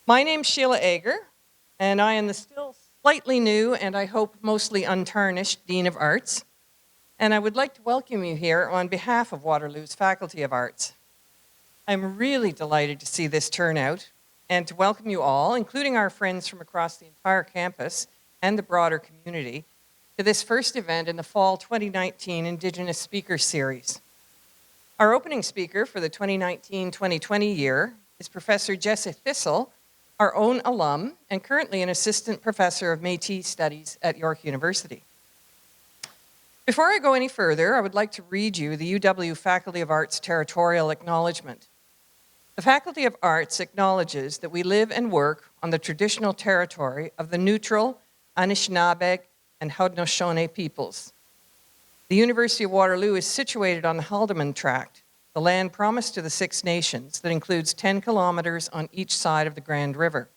My name's Sheila Ager, and I am the still slightly new and I hope mostly untarnished Dean of Arts. And I would like to welcome you here on behalf of Waterloo's Faculty of Arts. I'm really delighted to see this turnout and to welcome you all, including our friends from across the entire campus and the broader community, to this first event in the Fall 2019 Indigenous Speaker Series. Our opening speaker for the 2019-2020 year is Professor Jessie Thistle, our own alum and currently an assistant professor of Métis Studies at York University. Before I go any further, I would like to read you the UW Faculty of Arts Territorial Acknowledgement. The Faculty of Arts acknowledges that we live and work on the traditional territory of the neutral, Anishinaabe, and Haudenosaunee peoples. The University of Waterloo is situated on the Haldimand Tract, the land promised to the Six Nations that includes 10 kilometers on each side of the Grand River.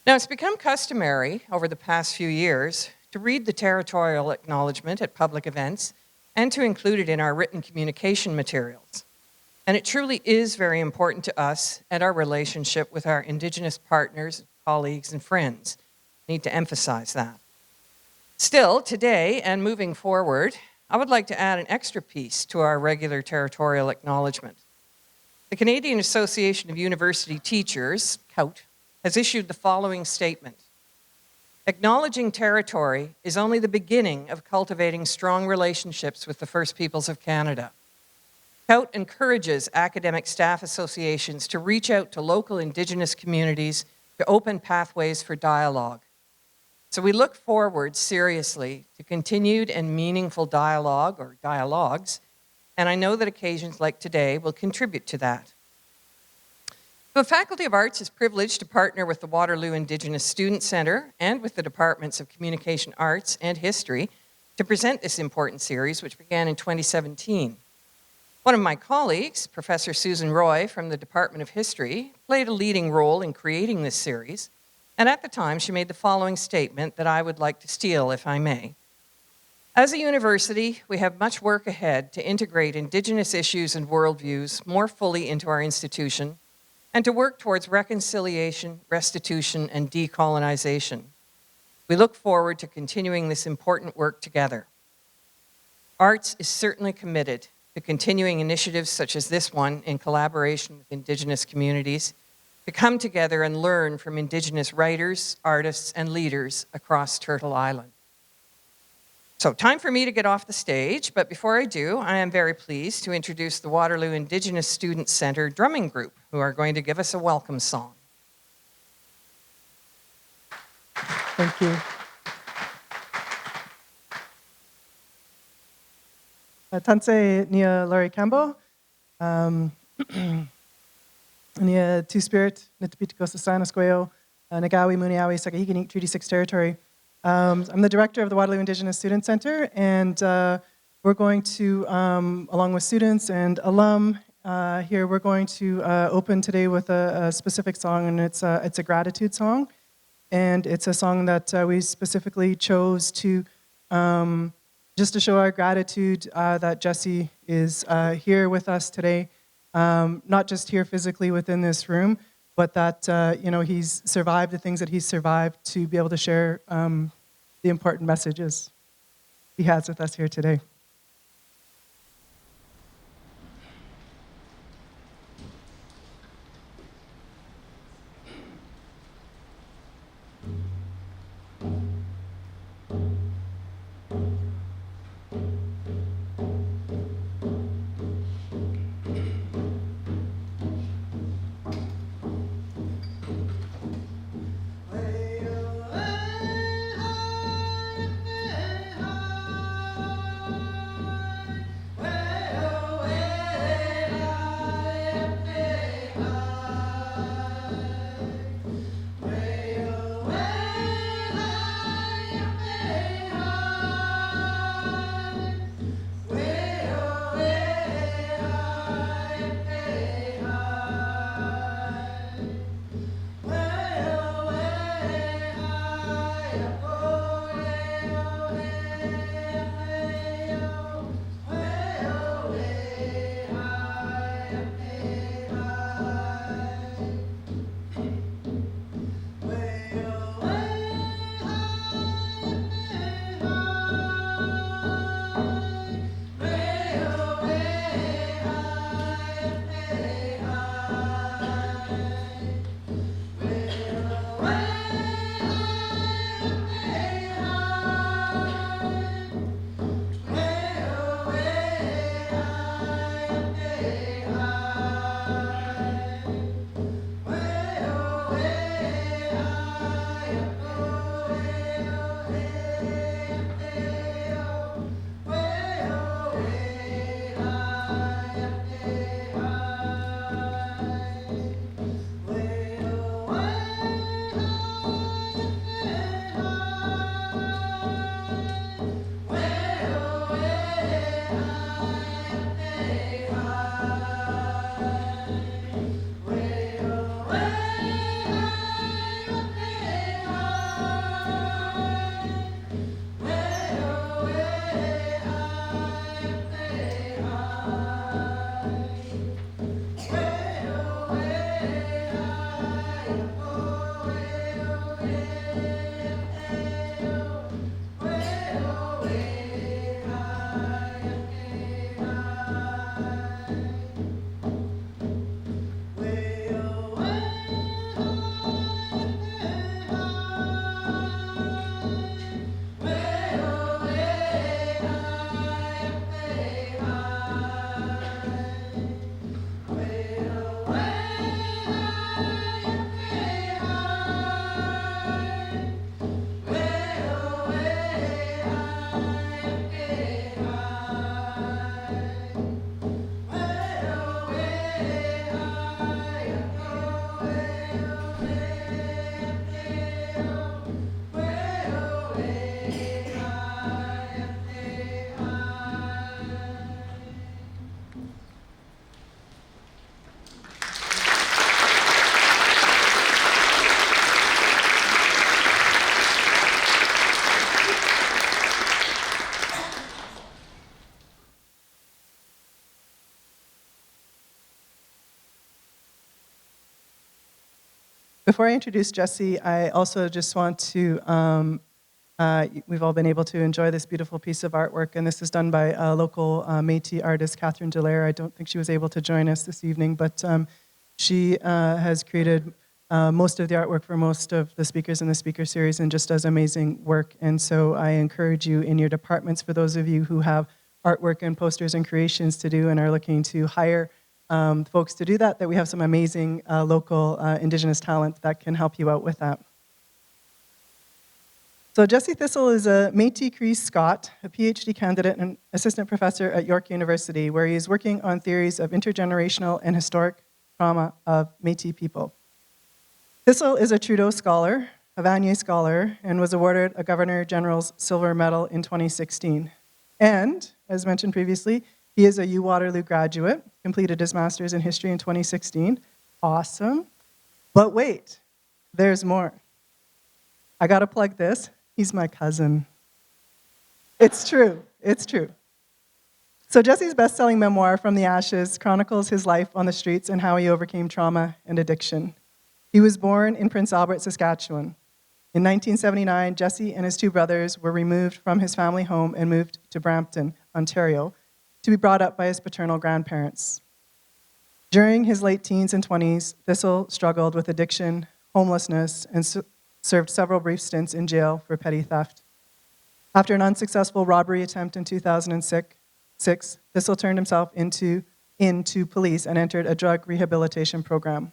Now, it's become customary over the past few years to read the territorial acknowledgement at public events and to include it in our written communication materials. And it truly is very important to us and our relationship with our Indigenous partners, colleagues, and friends. I need to emphasize that. Still, today and moving forward, I would like to add an extra piece to our regular territorial acknowledgement. The Canadian Association of University Teachers, CAUT, has issued the following statement. Acknowledging territory is only the beginning of cultivating strong relationships with the First Peoples of Canada. CAUT encourages academic staff associations to reach out to local Indigenous communities to open pathways for dialogue. So we look forward seriously to continued and meaningful dialogue or dialogues, and I know that occasions like today will contribute to that. The Faculty of Arts is privileged to partner with the Waterloo Indigenous Student Centre and with the Departments of Communication Arts and History to present this important series, which began in 2017. One of my colleagues, Professor Susan Roy from the Department of History, played a leading role in creating this series, and at the time she made the following statement that I would like to steal, if I may. As a university, we have much work ahead to integrate Indigenous issues and worldviews more fully into our institution and to work towards reconciliation, restitution, and decolonization. We look forward to continuing this important work together. Arts is certainly committed to continuing initiatives such as this one in collaboration with Indigenous communities to come together and learn from Indigenous writers, artists, and leaders across Turtle Island. So, time for me to get off the stage, but before I do, I am very pleased to introduce the Waterloo Indigenous Student Centre drumming group, who are going to give us a welcome song. Thank you. Tanse Nia Laurie Campbell. Nia Two-Spirit, Nitapitiko Sasana Nagawi Muniawi Sakahikinik Treaty 6 Territory. I'm the director of the Waterloo Indigenous Student Centre, and we're going to, along with students and alum here, we're going to open today with a specific song, and it's a gratitude song. And it's a song that we specifically chose to just to show our gratitude that Jessie is here with us today. Not just here physically within this room, but that he's survived the things that he's survived to be able to share the important messages he has with us here today. Before I introduce Jesse, I also just want to, we've all been able to enjoy this beautiful piece of artwork, and this is done by a local Métis artist, Catherine Delaire. I don't think she was able to join us this evening, but she has created most of the artwork for most of the speakers in the speaker series and just does amazing work. And so I encourage you in your departments, for those of you who have artwork and posters and creations to do and are looking to hire folks to do that, that we have some amazing local Indigenous talent that can help you out with that. So Jesse Thistle is a Métis-Cree-Scot, a PhD candidate and assistant professor at York University, where he is working on theories of intergenerational and historic trauma of Métis people. Thistle is a Trudeau Scholar, a Vanier Scholar, and was awarded a Governor General's Silver Medal in 2016. And, as mentioned previously, he is a UWaterloo graduate, completed his master's in history in 2016. Awesome. But wait, there's more. I gotta plug this. He's my cousin. It's true. It's true. So Jesse's best-selling memoir, From the Ashes, chronicles his life on the streets and how he overcame trauma and addiction. He was born in Prince Albert, Saskatchewan. In 1979, Jesse and his two brothers were removed from his family home and moved to Brampton, Ontario, to be brought up by his paternal grandparents. During his late teens and 20s, Thistle struggled with addiction, homelessness, and served several brief stints in jail for petty theft. After an unsuccessful robbery attempt in 2006, Thistle turned himself into police and entered a drug rehabilitation program.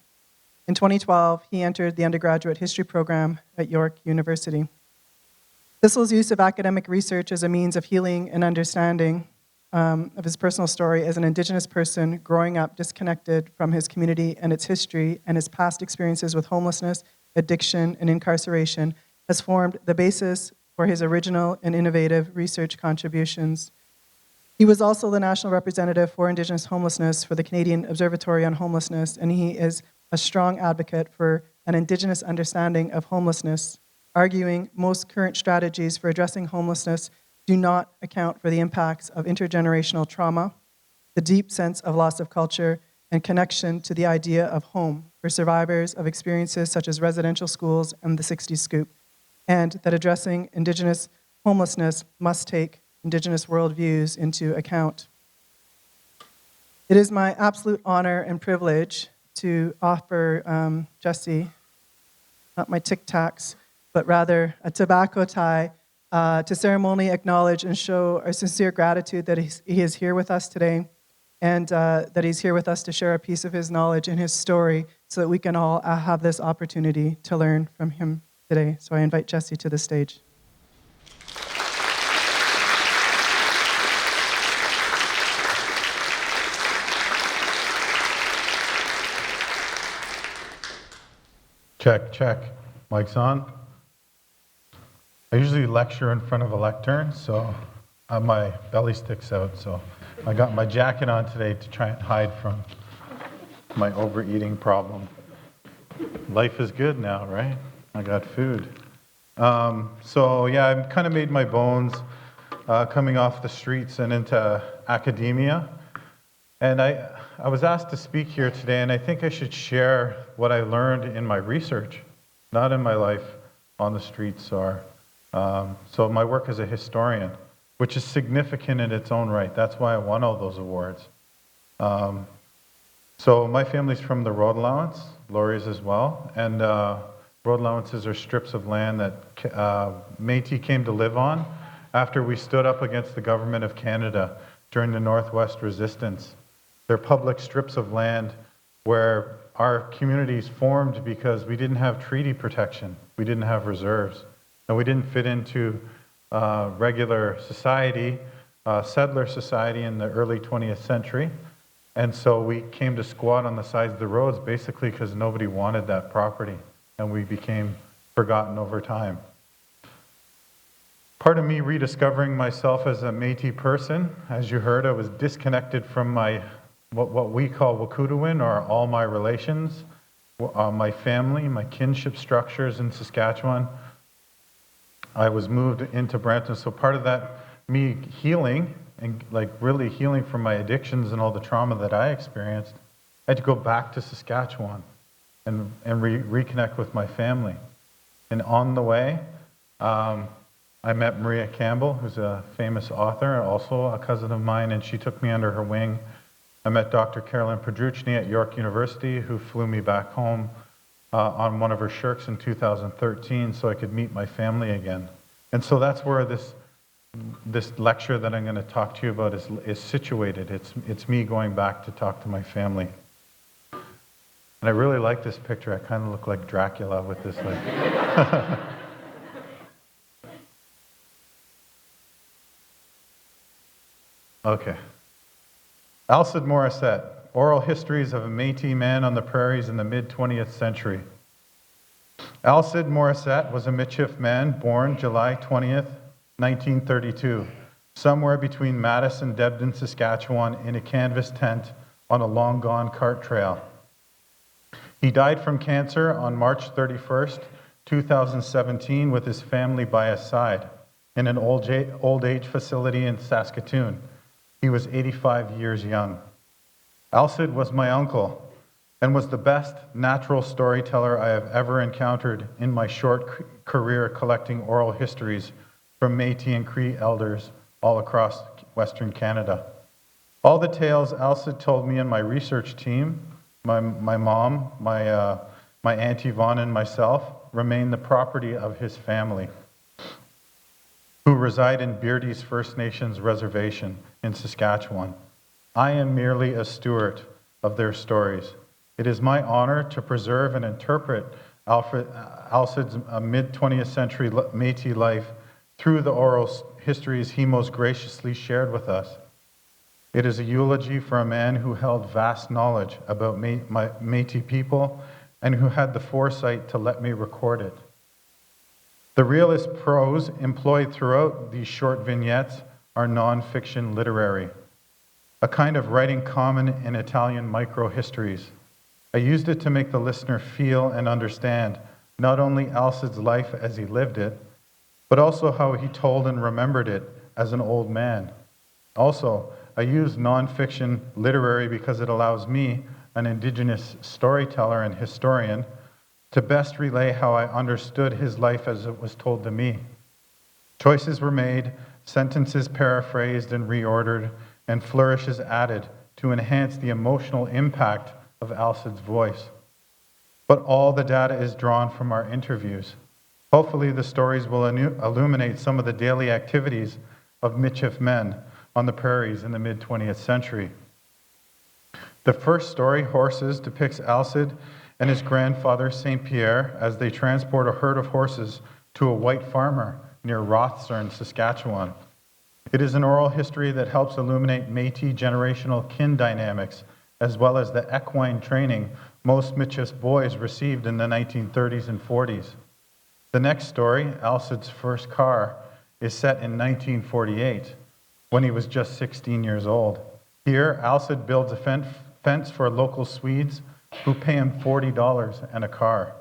In 2012, he entered the undergraduate history program at York University. Thistle's use of academic research as a means of healing and understanding of his personal story as an Indigenous person growing up disconnected from his community and its history and his past experiences with homelessness, addiction, and incarceration has formed the basis for his original and innovative research contributions. He was also the national representative for Indigenous homelessness for the Canadian Observatory on Homelessness, and he is a strong advocate for an Indigenous understanding of homelessness, arguing most current strategies for addressing homelessness do not account for the impacts of intergenerational trauma, the deep sense of loss of culture, and connection to the idea of home for survivors of experiences such as residential schools and the 60s scoop, and that addressing Indigenous homelessness must take Indigenous worldviews into account. It is my absolute honor and privilege to offer Jesse, not my Tic Tacs, but rather a tobacco tie to ceremonially acknowledge and show our sincere gratitude that he is here with us today and that he's here with us to share a piece of his knowledge and his story so that we can all have this opportunity to learn from him today. So I invite Jesse to the stage. Check, check. Mic's on. I usually lecture in front of a lectern, so my belly sticks out. So I got my jacket on today to try and hide from my overeating problem. Life is good now, right? I got food. So yeah, I've kind of made my bones coming off the streets and into academia. And I was asked to speak here today, and I think I should share what I learned in my research, not in my life on the streets. So my work as a historian, which is significant in its own right. That's why I won all those awards. So my family's from the road allowance, Laurie's as well, and road allowances are strips of land that Métis came to live on after we stood up against the government of Canada during the Northwest Resistance. They're public strips of land where our communities formed because we didn't have treaty protection, we didn't have reserves, and we didn't fit into regular society, settler society in the early 20th century. And so we came to squat on the sides of the roads basically because nobody wanted that property, and we became forgotten over time. Part of me rediscovering myself as a Métis person, as you heard, I was disconnected from my what we call Wakutowin, or all my relations, my family, my kinship structures in Saskatchewan. I was moved into Brampton, so part of that, me healing, and like really healing from my addictions and all the trauma that I experienced, I had to go back to Saskatchewan and reconnect with my family. And on the way, I met Maria Campbell, who's a famous author, also a cousin of mine, and she took me under her wing. I met Dr. Carolyn Podruchny at York University, who flew me back home on one of her shirks in 2013 so I could meet my family again. And so that's where this lecture that I'm going to talk to you about is situated. It's me going back to talk to my family. And I really like this picture. I kind of look like Dracula with this like... Okay. Alcide Morissette, Oral Histories of a Métis Man on the Prairies in the mid-20th Century. Alcide Morissette was a Michif man born July 20th, 1932, somewhere between Mattis and Debden, Saskatchewan, in a canvas tent on a long-gone cart trail. He died from cancer on March 31st, 2017, with his family by his side in an old age facility in Saskatoon. He was 85 years young. Alcide was my uncle and was the best natural storyteller I have ever encountered in my short career collecting oral histories from Métis and Cree elders all across Western Canada. All the tales Alcide told me and my research team, my mom, my Aunt Yvonne, and myself, remain the property of his family, who reside in Beardy's First Nations Reservation in Saskatchewan. I am merely a steward of their stories. It is my honor to preserve and interpret Alcide's mid-20th century Métis life through the oral histories he most graciously shared with us. It is a eulogy for a man who held vast knowledge about Métis people and who had the foresight to let me record it. The realist prose employed throughout these short vignettes are non-fiction literary, a kind of writing common in Italian microhistories. I used it to make the listener feel and understand not only Alcide's life as he lived it, but also how he told and remembered it as an old man. Also, I use non-fiction literary because it allows me, an Indigenous storyteller and historian, to best relay how I understood his life as it was told to me. Choices were made, sentences paraphrased and reordered, and flourishes added to enhance the emotional impact of Alcide's voice. But all the data is drawn from our interviews. Hopefully the stories will illuminate some of the daily activities of Michif men on the prairies in the mid-20th century. The first story, Horses, depicts Alcide and his grandfather, St. Pierre, as they transport a herd of horses to a white farmer near Rothsern, Saskatchewan. It is an oral history that helps illuminate Métis generational kin dynamics, as well as the equine training most Michif boys received in the 1930s and 40s. The next story, Alcide's first car, is set in 1948, when he was just 16 years old. Here, Alcide builds a fence for local Swedes who pay him $40 and a car.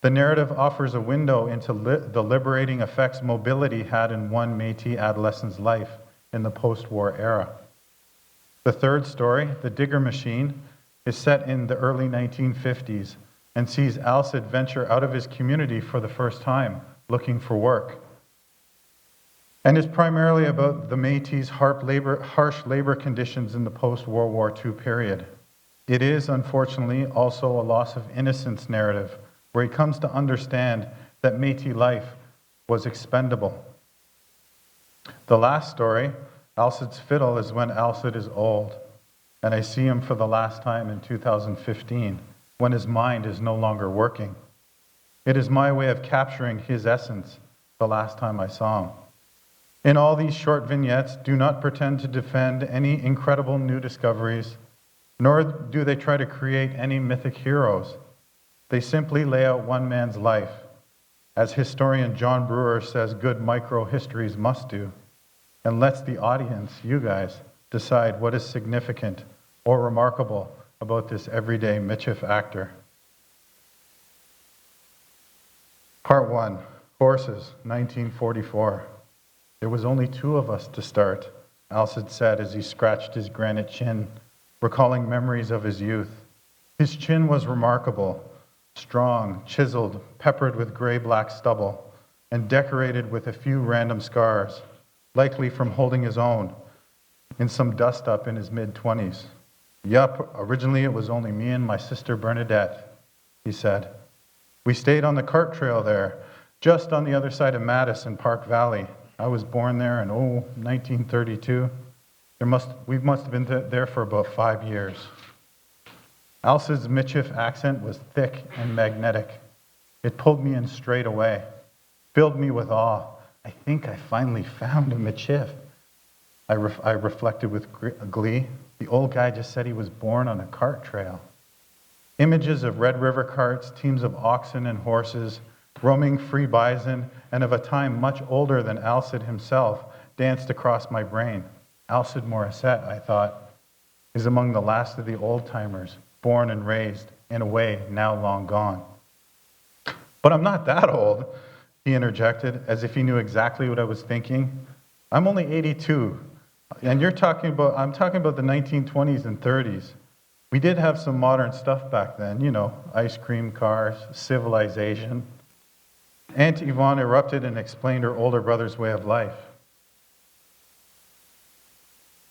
The narrative offers a window into the liberating effects mobility had in one Métis adolescent's life in the post-war era. The third story, The Digger Machine, is set in the early 1950s and sees Alcide venture out of his community for the first time, looking for work, and is primarily about the Métis' harsh labor conditions in the post-World War II period. It is, unfortunately, also a loss of innocence narrative, where he comes to understand that Métis life was expendable. The last story, Alcide's Fiddle, is when Alcide is old, and I see him for the last time in 2015, when his mind is no longer working. It is my way of capturing his essence the last time I saw him. In all these short vignettes, do not pretend to defend any incredible new discoveries, nor do they try to create any mythic heroes. They simply lay out one man's life, as historian John Brewer says good micro-histories must do, and lets the audience, you guys, decide what is significant or remarkable about this everyday Michif actor. Part 1, Horses, 1944. There was only two of us to start, Alcide said as he scratched his granite chin, recalling memories of his youth. His chin was remarkable, strong, chiseled, peppered with gray-black stubble, and decorated with a few random scars, likely from holding his own in some dust-up in his mid-20s. Yup, originally it was only me and my sister Bernadette, he said. We stayed on the cart trail there, just on the other side of Métis in Park Valley. I was born there in, 1932. We must have been there for about 5 years. Alcid's Michif accent was thick and magnetic. It pulled me in straight away, filled me with awe. I think I finally found a Michif. I reflected with glee. The old guy just said he was born on a cart trail. Images of Red River carts, teams of oxen and horses, roaming free bison, and of a time much older than Alcid himself danced across my brain. Alcid Morissette, I thought, is among the last of the old-timers, born and raised in a way now long gone. But I'm not that old, he interjected, as if he knew exactly what I was thinking. I'm only 82, and I'm talking about the 1920s and 30s. We did have some modern stuff back then, ice cream cars, civilization. Aunt Yvonne erupted and explained her older brother's way of life.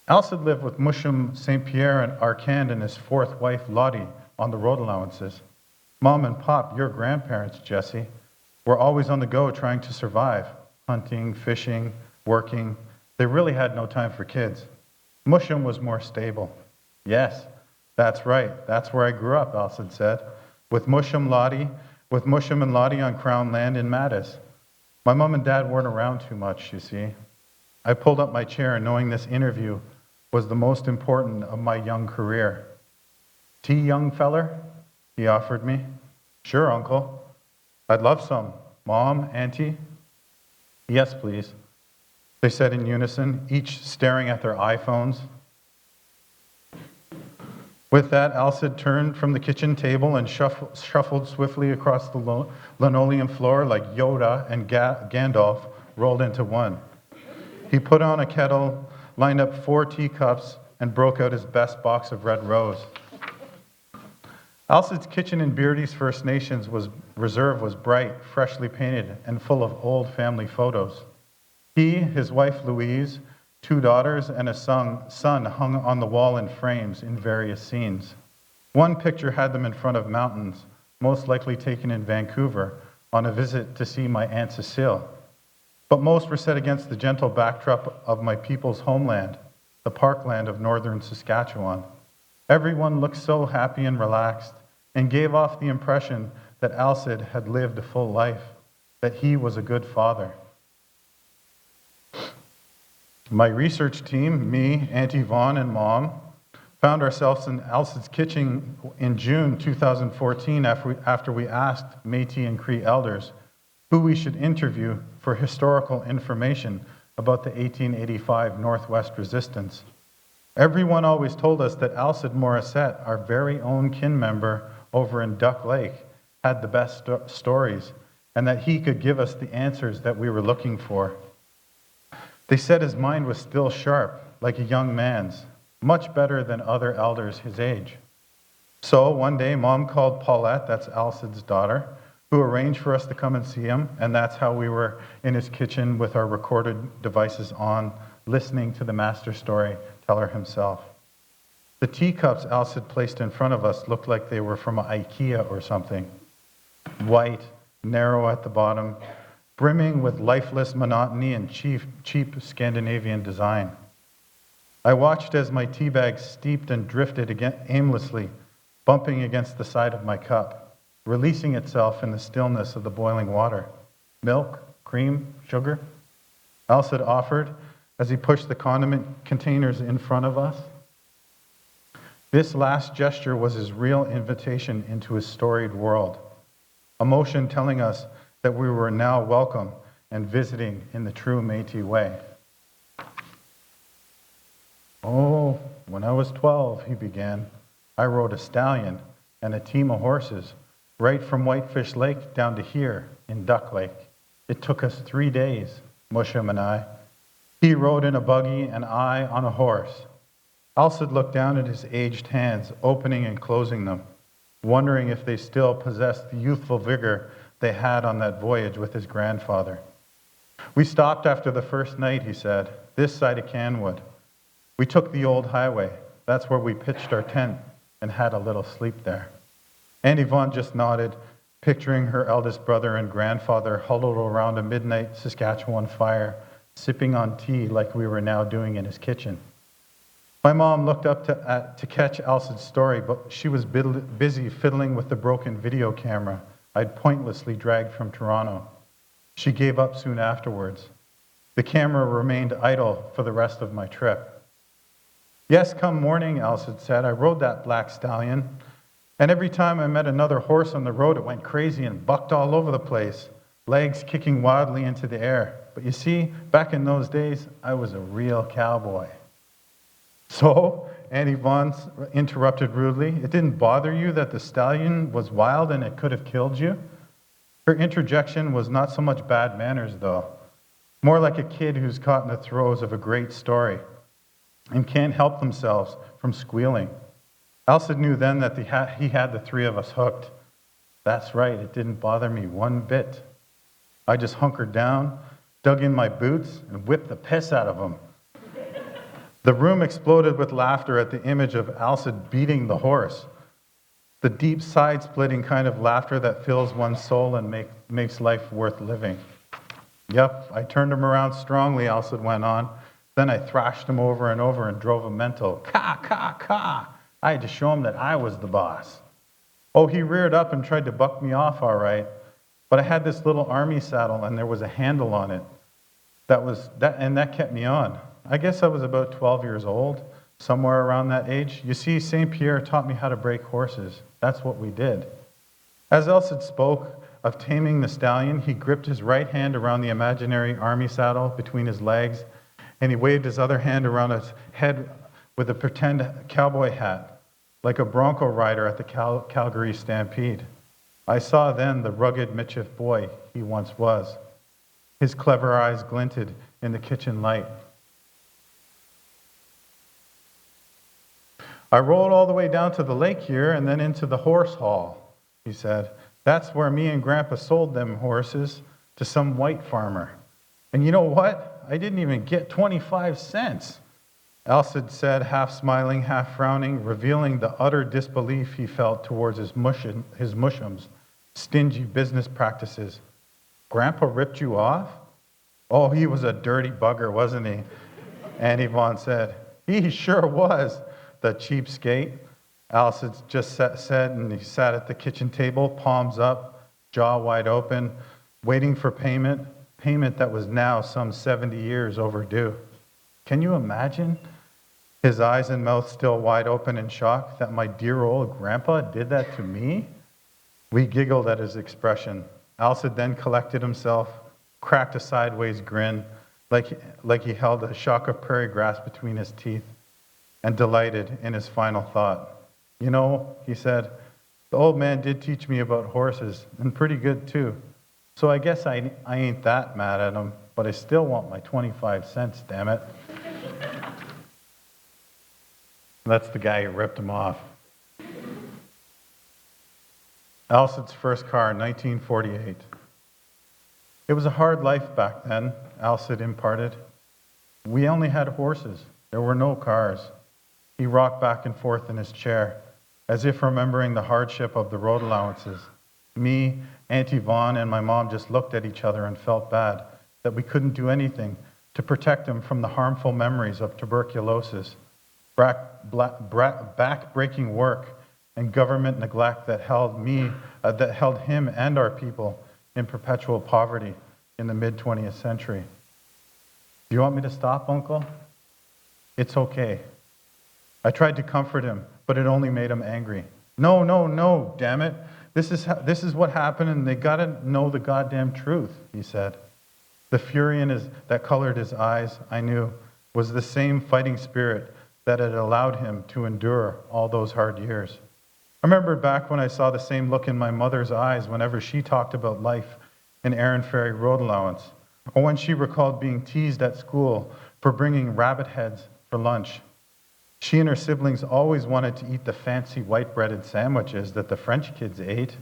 Alcid lived with Mushum St. Pierre and Arcand and his fourth wife, Lottie, on the road allowances. Mom and Pop, your grandparents, Jesse, were always on the go trying to survive, hunting, fishing, working. They really had no time for kids. Mushum was more stable. Yes, that's right. That's where I grew up, Alcid said, with Mushum and Lottie on Crown land in Métis. My mom and dad weren't around too much, you see. I pulled up my chair knowing this interview was the most important of my young career. Tea, young feller? He offered me. Sure, Uncle. I'd love some. Mom, Auntie? Yes, please, they said in unison, each staring at their iPhones. With that, Alcid turned from the kitchen table and shuffled swiftly across the linoleum floor like Yoda and Gandalf rolled into one. He put on a kettle, lined up 4 teacups, and broke out his best box of Red Rose. Alcid's kitchen in Beardy's First Nations reserve was bright, freshly painted, and full of old family photos. He, his wife Louise, 2 daughters, and a son hung on the wall in frames in various scenes. One picture had them in front of mountains, most likely taken in Vancouver, on a visit to see my Aunt Cecile. But most were set against the gentle backdrop of my people's homeland, the parkland of northern Saskatchewan. Everyone looked so happy and relaxed and gave off the impression that Alcid had lived a full life, that he was a good father. My research team, me, Auntie Yvonne, and Mom, found ourselves in Alcid's kitchen in June 2014 after we asked Métis and Cree elders who we should interview for historical information about the 1885 Northwest Resistance. Everyone always told us that Alcid Morissette, our very own kin member over in Duck Lake, had the best stories, and that he could give us the answers that we were looking for. They said his mind was still sharp, like a young man's, much better than other elders his age. So one day, Mom called Paulette, that's Alcid's daughter, who arranged for us to come and see him, and that's how we were in his kitchen with our recorded devices on, listening to the master storyteller himself. The teacups Alcid placed in front of us looked like they were from IKEA or something. White, narrow at the bottom, brimming with lifeless monotony and cheap Scandinavian design. I watched as my tea bag steeped and drifted aimlessly, bumping against the side of my cup, releasing itself in the stillness of the boiling water. Milk, cream, sugar? Alcid offered as he pushed the condiment containers in front of us. This last gesture was his real invitation into his storied world, a motion telling us that we were now welcome and visiting in the true Métis way. Oh, when I was 12, he began, I rode a stallion and a team of horses right from Whitefish Lake down to here in Duck Lake. It took us 3 days, Mushum and I. He rode in a buggy and I on a horse. Alcid looked down at his aged hands, opening and closing them. wondering if they still possessed the youthful vigor they had on that voyage with his grandfather. We stopped after the first night, he said, this side of Canwood. We took the old highway. That's where we pitched our tent and had a little sleep there. Aunt Yvonne just nodded, picturing her eldest brother and grandfather huddled around a midnight Saskatchewan fire, sipping on tea like we were now doing in his kitchen. My mom looked up to catch Elsa's story, but she was busy fiddling with the broken video camera I'd pointlessly dragged from Toronto. She gave up soon afterwards. The camera remained idle for the rest of my trip. Yes, come morning, Elsa said, I rode that Black Stallion, and every time I met another horse on the road, it went crazy and bucked all over the place, legs kicking wildly into the air. But you see, back in those days, I was a real cowboy. So, Aunt Yvonne interrupted rudely, it didn't bother you that the stallion was wild and it could have killed you? Her interjection was not so much bad manners, though, more like a kid who's caught in the throes of a great story and can't help themselves from squealing. Elsa knew then that he had the three of us hooked. That's right, it didn't bother me one bit. I just hunkered down, dug in my boots, and whipped the piss out of them. The room exploded with laughter at the image of Elsa beating the horse. The deep side-splitting kind of laughter that fills one's soul and makes life worth living. Yep, I turned him around strongly, Elsa went on. Then I thrashed him over and over and drove him mental. Caw, caw, caw. I had to show him that I was the boss. Oh, he reared up and tried to buck me off, all right. But I had this little army saddle and there was a handle on it. That kept me on. I guess I was about 12 years old, somewhere around that age. You see, St. Pierre taught me how to break horses. That's what we did. As Elsa spoke of taming the stallion, he gripped his right hand around the imaginary army saddle between his legs, and he waved his other hand around his head with a pretend cowboy hat, like a bronco rider at the Calgary Stampede. I saw then the rugged mischief boy he once was. His clever eyes glinted in the kitchen light. I rode all the way down to the lake here and then into the horse hall, he said. That's where me and Grandpa sold them horses to some white farmer. And you know what? I didn't even get 25 cents. Elsa said, half smiling, half frowning, revealing the utter disbelief he felt towards his musham's stingy business practices. Grandpa ripped you off? Oh, he was a dirty bugger, wasn't he? Aunt Yvonne said. He sure was. The cheapskate, Elsa just said, and he sat at the kitchen table, palms up, jaw wide open, waiting for payment that was now some 70 years overdue. Can you imagine? His eyes and mouth still wide open in shock that my dear old grandpa did that to me? We giggled at his expression. Elsa then collected himself, cracked a sideways grin, like he held a shock of prairie grass between his teeth, and delighted in his final thought. You know, he said, the old man did teach me about horses, and pretty good too. So I guess I ain't that mad at him, but I still want my 25 cents, damn it. That's the guy who ripped him off. Elsa's first car, 1948. It was a hard life back then, Elsa imparted. We only had horses. There were no cars. He rocked back and forth in his chair, as if remembering the hardship of the road allowances. Me, Aunt Yvonne, and my mom just looked at each other and felt bad that we couldn't do anything to protect him from the harmful memories of tuberculosis, back-breaking work, and government neglect that held him and our people in perpetual poverty in the mid-20th century. Do you want me to stop, Uncle? It's okay. I tried to comfort him, but it only made him angry. No, damn it. This is what happened, and they gotta know the goddamn truth, he said. The fury that colored his eyes, I knew, was the same fighting spirit that had allowed him to endure all those hard years. I remember back when I saw the same look in my mother's eyes whenever she talked about life in Erin Ferry road allowance, or when she recalled being teased at school for bringing rabbit heads for lunch. She and her siblings always wanted to eat the fancy white breaded sandwiches that the French kids ate,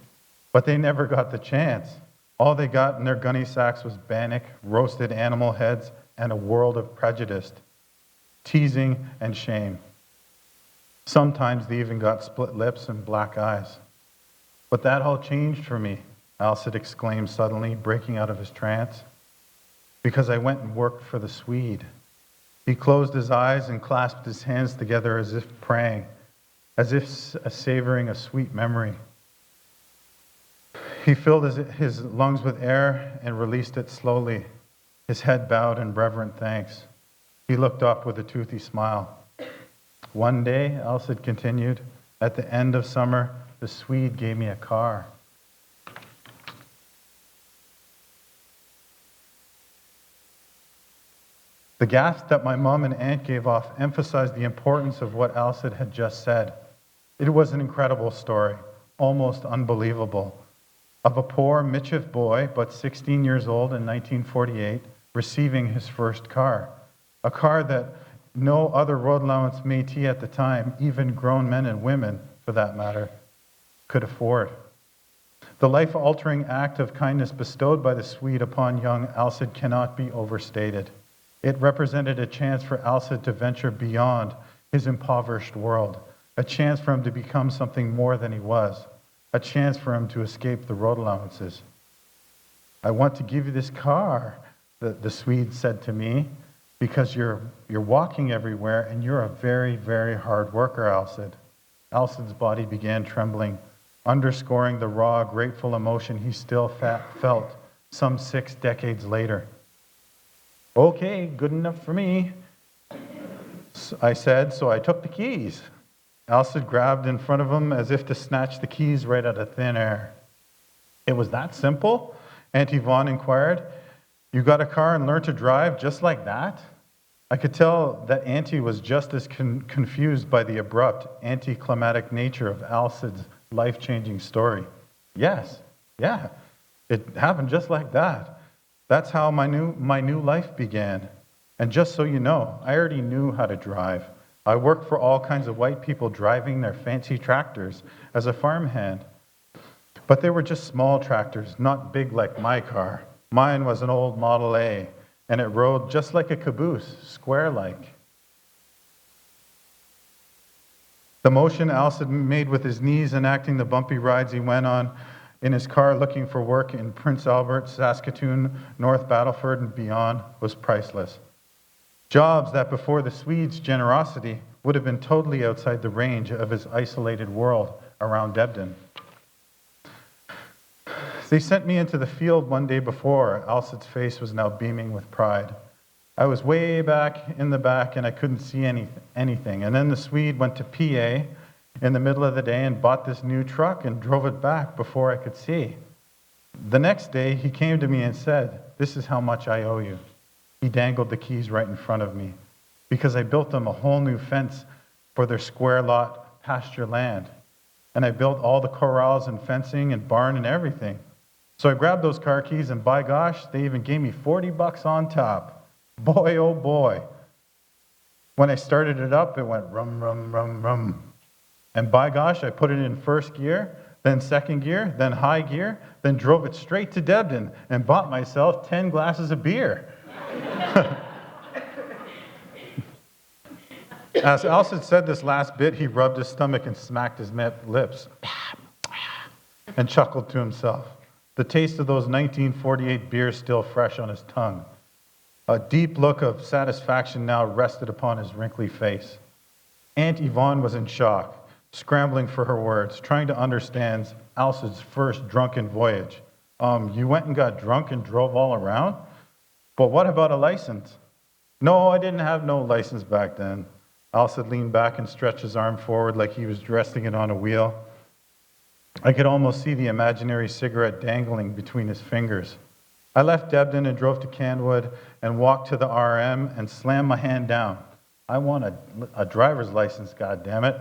but they never got the chance. All they got in their gunny sacks was bannock, roasted animal heads, and a world of prejudice, teasing and shame. Sometimes they even got split lips and black eyes. But that all changed for me, Alcid exclaimed suddenly, breaking out of his trance, because I went and worked for the Swede. He closed his eyes and clasped his hands together as if praying, as if savoring a sweet memory. He filled his lungs with air and released it slowly, his head bowed in reverent thanks. He looked up with a toothy smile. One day, Alcid continued, at the end of summer, the Swede gave me a car. The gasp that my mom and aunt gave off emphasized the importance of what Alcid had just said. It was an incredible story, almost unbelievable, of a poor mischief boy, but 16 years old in 1948, receiving his first car. A car that no other road allowance Métis at the time, even grown men and women for that matter, could afford. The life-altering act of kindness bestowed by the Swede upon young Alcid cannot be overstated. It represented a chance for Alcid to venture beyond his impoverished world, a chance for him to become something more than he was, a chance for him to escape the road allowances. I want to give you this car, the Swede said to me, because you're walking everywhere and you're a very, very hard worker, Alcid. Alcid's body began trembling, underscoring the raw, grateful emotion he still felt some 6 decades later. Okay, good enough for me, I said, so I took the keys. Alcid grabbed in front of him as if to snatch the keys right out of thin air. It was that simple? Auntie Vaughn inquired. You got a car and learned to drive just like that? I could tell that Auntie was just as confused by the abrupt, anticlimactic nature of Alcid's life-changing story. Yes, yeah, it happened just like that. That's how my new life began. And just so you know, I already knew how to drive. I worked for all kinds of white people driving their fancy tractors as a farmhand. But they were just small tractors, not big like my car. Mine was an old Model A, and it rode just like a caboose, square-like. The motion Alcid made with his knees enacting the bumpy rides he went on in his car looking for work in Prince Albert, Saskatoon, North Battleford, and beyond was priceless. Jobs that before the Swedes' generosity would have been totally outside the range of his isolated world around Debden. They sent me into the field one day before. Alcid's face was now beaming with pride. I was way back in the back and I couldn't see anything. And then the Swede went to PA in the middle of the day and bought this new truck and drove it back before I could see. The next day, he came to me and said, "This is how much I owe you." He dangled the keys right in front of me because I built them a whole new fence for their square lot pasture land. And I built all the corrals and fencing and barn and everything. So I grabbed those car keys and by gosh, they even gave me $40 on top. Boy, oh boy. When I started it up, it went rum, rum, rum, rum. And by gosh, I put it in first gear, then second gear, then high gear, then drove it straight to Debden and bought myself 10 glasses of beer. As Alcid said this last bit, he rubbed his stomach and smacked his lips and chuckled to himself. The taste of those 1948 beers still fresh on his tongue. A deep look of satisfaction now rested upon his wrinkly face. Aunt Yvonne was in shock, scrambling for her words, trying to understand Alcid's first drunken voyage. You went and got drunk and drove all around? But what about a license? No, I didn't have no license back then. Alcid leaned back and stretched his arm forward like he was resting it on a wheel. I could almost see the imaginary cigarette dangling between his fingers. I left Debden and drove to Canwood and walked to the RM and slammed my hand down. I want a driver's license, goddammit.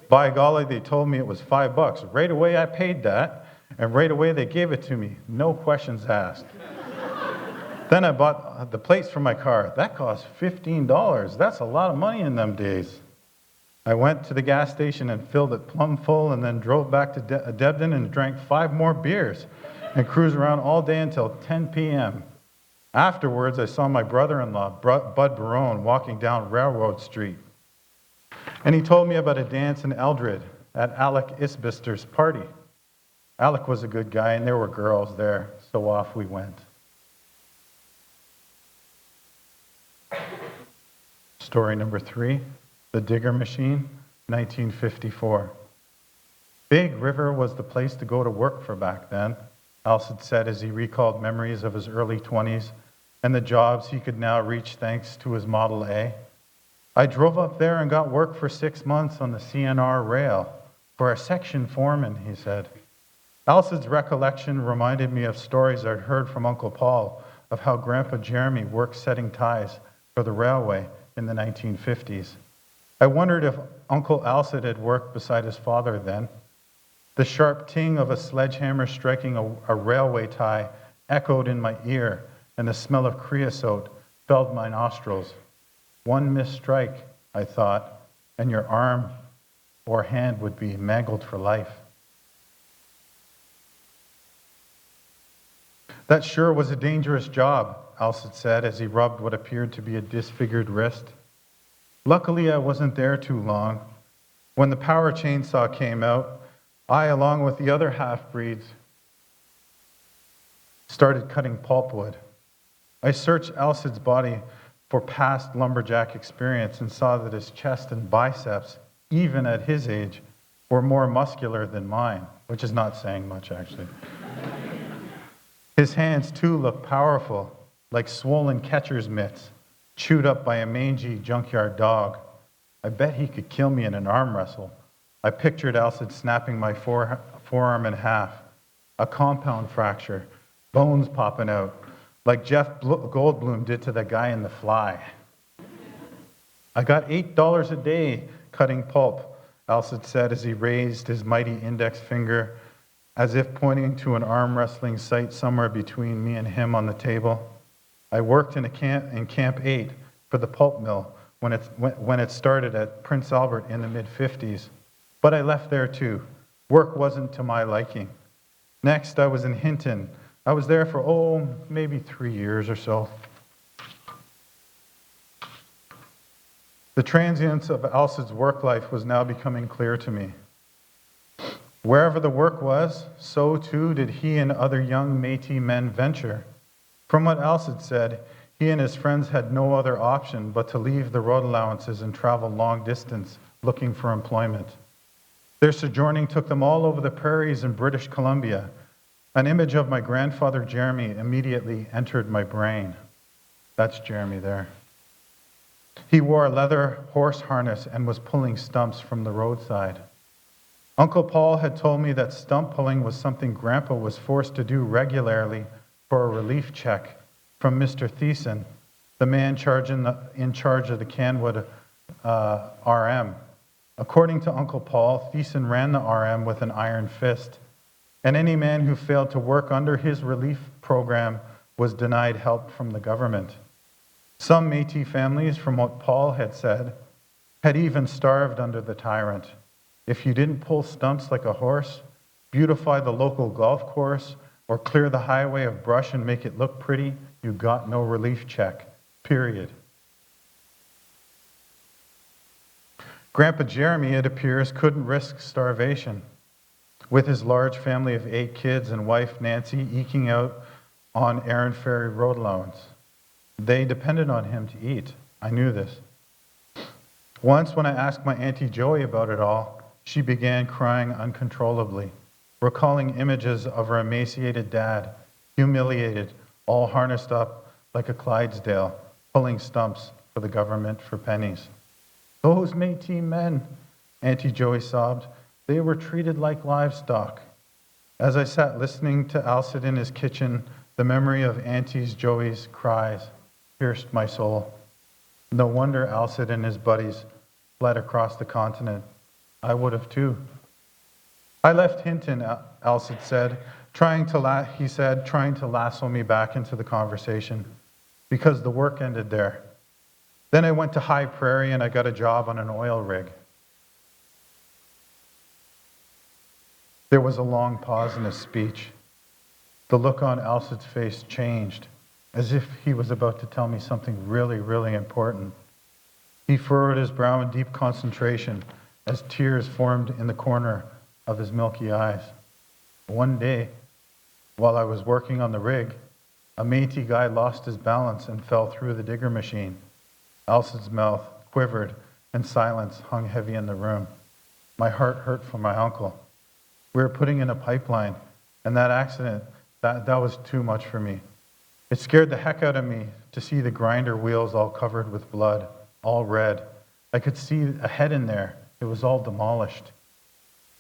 By golly, they told me it was $5. Right away I paid that, and right away they gave it to me. No questions asked. Then I bought the plates for my car. That cost $15. That's a lot of money in them days. I went to the gas station and filled it plumb full and then drove back to Debden and drank 5 more beers and cruised around all day until 10 p.m. Afterwards, I saw my brother-in-law, Bud Barone, walking down Railroad Street. And he told me about a dance in Eldred at Alec Isbister's party. Alec was a good guy, and there were girls there, so off we went. Story number 3, The Digger Machine, 1954. Big River was the place to go to work for back then, Alcid said as he recalled memories of his early 20s and the jobs he could now reach thanks to his Model A. I drove up there and got work for 6 months on the CNR rail for a section foreman, he said. Alcid's recollection reminded me of stories I'd heard from Uncle Paul of how Grandpa Jeremy worked setting ties for the railway in the 1950s. I wondered if Uncle Alcid had worked beside his father then. The sharp ting of a sledgehammer striking a railway tie echoed in my ear, and the smell of creosote filled my nostrils. One missed strike, I thought, and your arm or hand would be mangled for life. That sure was a dangerous job, Alcid said as he rubbed what appeared to be a disfigured wrist. Luckily, I wasn't there too long. When the power chainsaw came out, I, along with the other half-breeds, started cutting pulpwood. I searched Alcid's body for past lumberjack experience and saw that his chest and biceps, even at his age, were more muscular than mine, which is not saying much, actually. His hands, too, looked powerful, like swollen catcher's mitts, chewed up by a mangy junkyard dog. I bet he could kill me in an arm wrestle. I pictured Alcid snapping my forearm in half, a compound fracture, bones popping out, like Jeff Goldblum did to the guy in The Fly. I got $8 a day cutting pulp, Alcid said as he raised his mighty index finger as if pointing to an arm wrestling site somewhere between me and him on the table. I worked in Camp 8 for the pulp mill when it started at Prince Albert in the mid-50s, but I left there too. Work wasn't to my liking. Next, I was in Hinton. I was there for, maybe 3 years or so. The transience of Alcid's work life was now becoming clear to me. Wherever the work was, so too did he and other young Métis men venture. From what Alcid said, he and his friends had no other option but to leave the road allowances and travel long distance looking for employment. Their sojourning took them all over the prairies in British Columbia. An image of my grandfather Jeremy immediately entered my brain. That's Jeremy there. He wore a leather horse harness and was pulling stumps from the roadside. Uncle Paul had told me that stump pulling was something Grandpa was forced to do regularly for a relief check from Mr. Thistle, the man in charge of the Canwood RM. According to Uncle Paul, Thistle ran the RM with an iron fist, and any man who failed to work under his relief program was denied help from the government. Some Métis families, from what Paul had said, had even starved under the tyrant. If you didn't pull stumps like a horse, beautify the local golf course, or clear the highway of brush and make it look pretty, you got no relief check, period. Grandpa Jeremy, it appears, couldn't risk starvation. With his large family of 8 kids and wife Nancy eking out on Erin Ferry road allowance. They depended on him to eat. I knew this. Once when I asked my Auntie Joey about it all, she began crying uncontrollably, recalling images of her emaciated dad, humiliated, all harnessed up like a Clydesdale, pulling stumps for the government for pennies. Those Métis men, Auntie Joey sobbed, they were treated like livestock. As I sat listening to Alcid in his kitchen, the memory of Auntie Joey's cries pierced my soul. No wonder Alcid and his buddies fled across the continent. I would have too. I left Hinton, Alcid said, trying to lasso me back into the conversation, because the work ended there. Then I went to High Prairie and I got a job on an oil rig. There was a long pause in his speech. The look on Alcid's face changed, as if he was about to tell me something really, really important. He furrowed his brow in deep concentration as tears formed in the corner of his milky eyes. One day, while I was working on the rig, a Métis guy lost his balance and fell through the digger machine. Alcid's mouth quivered and silence hung heavy in the room. My heart hurt for my uncle. We were putting in a pipeline, and that accident, that was too much for me. It scared the heck out of me to see the grinder wheels all covered with blood, all red. I could see a head in there. It was all demolished.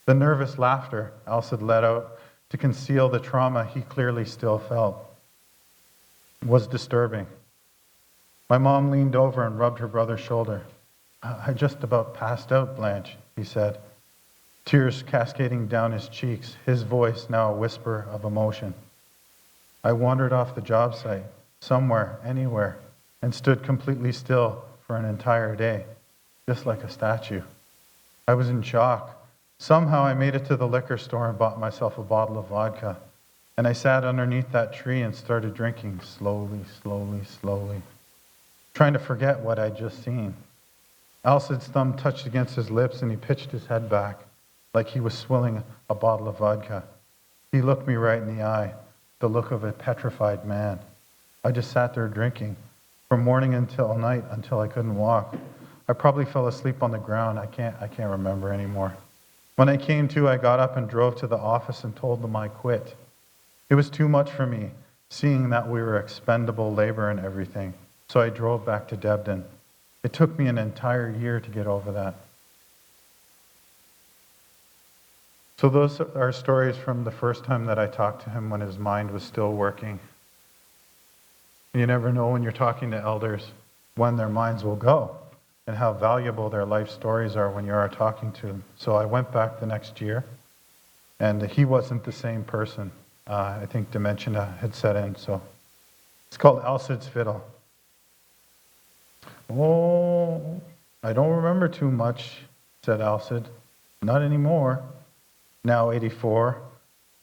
The nervous laughter Alcid let out to conceal the trauma he clearly still felt was disturbing. My mom leaned over and rubbed her brother's shoulder. I just about passed out, Blanche, he said, tears cascading down his cheeks, his voice now a whisper of emotion. I wandered off the job site, somewhere, anywhere, and stood completely still for an entire day, just like a statue. I was in shock. Somehow I made it to the liquor store and bought myself a bottle of vodka, and I sat underneath that tree and started drinking slowly, slowly, slowly, trying to forget what I'd just seen. Alcid's thumb touched against his lips and he pitched his head back like he was swilling a bottle of vodka. He looked me right in the eye, the look of a petrified man. I just sat there drinking from morning until night until I couldn't walk. I probably fell asleep on the ground. I can't remember anymore. When I came to, I got up and drove to the office and told them I quit. It was too much for me, seeing that we were expendable labor and everything. So I drove back to Debden. It took me an entire year to get over that. So those are stories from the first time that I talked to him when his mind was still working. You never know when you're talking to elders when their minds will go and how valuable their life stories are when you are talking to them. So I went back the next year, and he wasn't the same person. I think dementia had set in, so it's called Alcid's Fiddle. Oh, I don't remember too much, said Alcid. Not anymore. Now 84,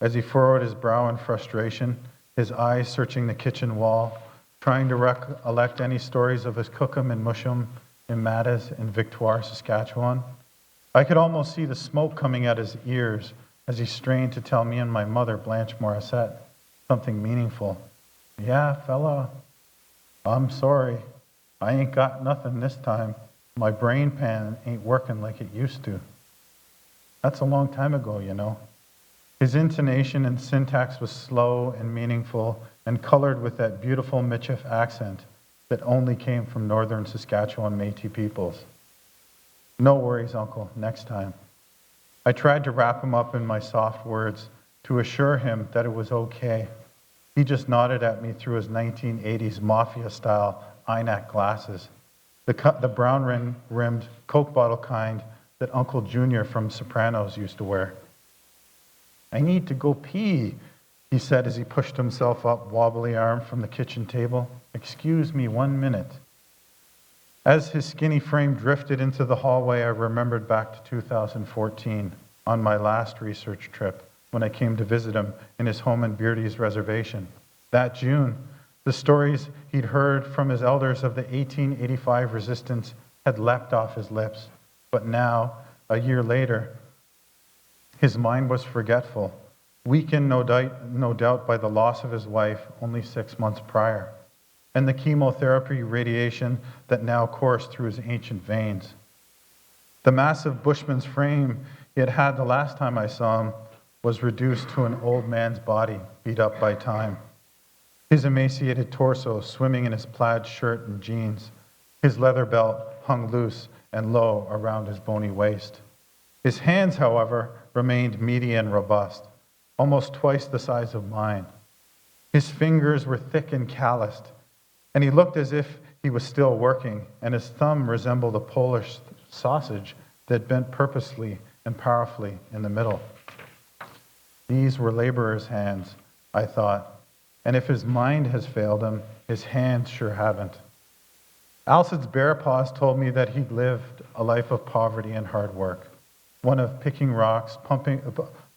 as he furrowed his brow in frustration, his eyes searching the kitchen wall, trying to recollect any stories of his cookum and mushum in Métis in Victoire, Saskatchewan. I could almost see the smoke coming out his ears as he strained to tell me and my mother, Blanche Morissette, something meaningful. Yeah, fella, I'm sorry. I ain't got nothing this time. My brain pan ain't working like it used to. That's a long time ago, you know. His intonation and syntax was slow and meaningful and colored with that beautiful Michif accent that only came from northern Saskatchewan Métis peoples. No worries, Uncle, next time. I tried to wrap him up in my soft words to assure him that it was okay. He just nodded at me through his 1980s mafia-style Inac glasses, the brown-rimmed Coke bottle kind that Uncle Junior from Sopranos used to wear. I need to go pee, he said as he pushed himself up wobbly-armed from the kitchen table. Excuse me 1 minute. As his skinny frame drifted into the hallway, I remembered back to 2014 on my last research trip when I came to visit him in his home in Beardy's reservation. That June, the stories he'd heard from his elders of the 1885 resistance had leapt off his lips. But now, a year later, his mind was forgetful, weakened no doubt by the loss of his wife only 6 months prior, and the chemotherapy radiation that now coursed through his ancient veins. The massive bushman's frame he had had the last time I saw him was reduced to an old man's body beat up by time. His emaciated torso swimming in his plaid shirt and jeans, his leather belt hung loose and low around his bony waist. His hands, however, remained meaty and robust, almost twice the size of mine. His fingers were thick and calloused, and he looked as if he was still working, and his thumb resembled a Polish sausage that bent purposely and powerfully in the middle. These were laborer's hands, I thought, and if his mind has failed him, his hands sure haven't. Alcid's bare paws told me that he'd lived a life of poverty and hard work, one of picking rocks,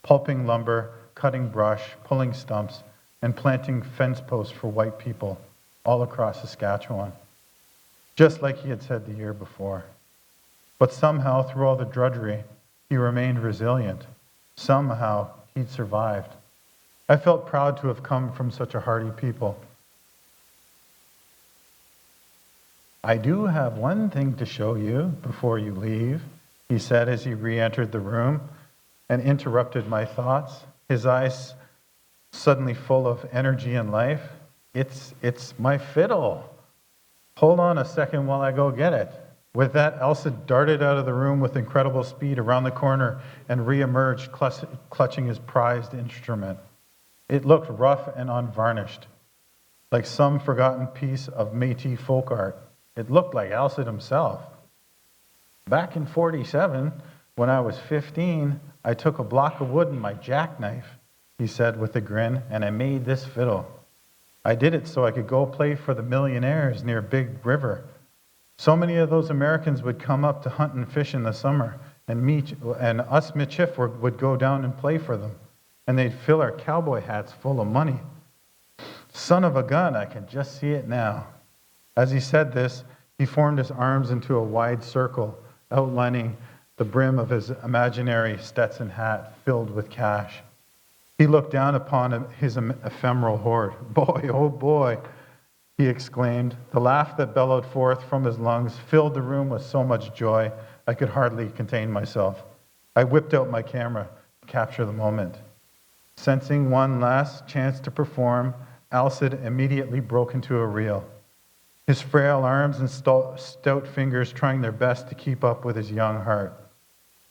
pulping lumber, cutting brush, pulling stumps, and planting fence posts for white people all across Saskatchewan, just like he had said the year before. But somehow, through all the drudgery, he remained resilient. Somehow, he'd survived. I felt proud to have come from such a hardy people. I do have one thing to show you before you leave, he said as he re-entered the room and interrupted my thoughts, his eyes suddenly full of energy and life. It's my fiddle. Hold on a second while I go get it. With that, Elsa darted out of the room with incredible speed around the corner and re-emerged, clutching his prized instrument. It looked rough and unvarnished, like some forgotten piece of Métis folk art. It looked like Elsa himself. Back in '47, when I was 15, I took a block of wood and my jackknife, he said with a grin, and I made this fiddle. I did it so I could go play for the millionaires near Big River. So many of those Americans would come up to hunt and fish in the summer, and us Michif would go down and play for them, and they'd fill our cowboy hats full of money. Son of a gun, I can just see it now. As he said this, he formed his arms into a wide circle, outlining the brim of his imaginary Stetson hat filled with cash. He looked down upon his ephemeral hoard. Boy, oh boy, he exclaimed. The laugh that bellowed forth from his lungs filled the room with so much joy I could hardly contain myself. I whipped out my camera to capture the moment. Sensing one last chance to perform, Alcid immediately broke into a reel, his frail arms and stout fingers trying their best to keep up with his young heart.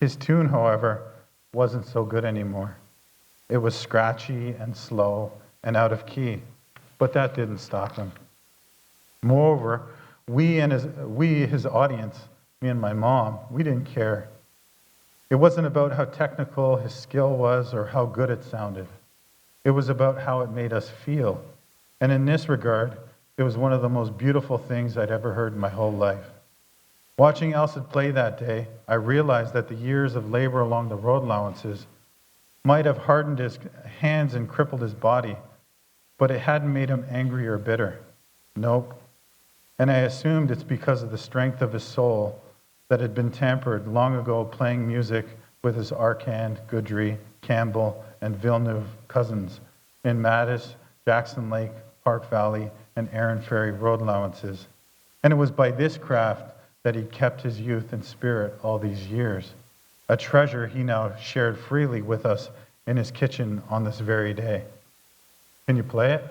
His tune, however, wasn't so good anymore. It was scratchy and slow and out of key, but that didn't stop him. Moreover, we, his audience, me and my mom, we didn't care. It wasn't about how technical his skill was or how good it sounded. It was about how it made us feel. And in this regard, it was one of the most beautiful things I'd ever heard in my whole life. Watching Alcid play that day, I realized that the years of labor along the road allowances might have hardened his hands and crippled his body, but it hadn't made him angry or bitter. Nope. And I assumed it's because of the strength of his soul that had been tempered long ago playing music with his Arcand, Goodry, Campbell, and Villeneuve cousins in Métis, Jackson Lake, Park Valley, and Erin Ferry road allowances. And it was by this craft that he kept his youth and spirit all these years, a treasure he now shared freely with us in his kitchen on this very day. Can you play it?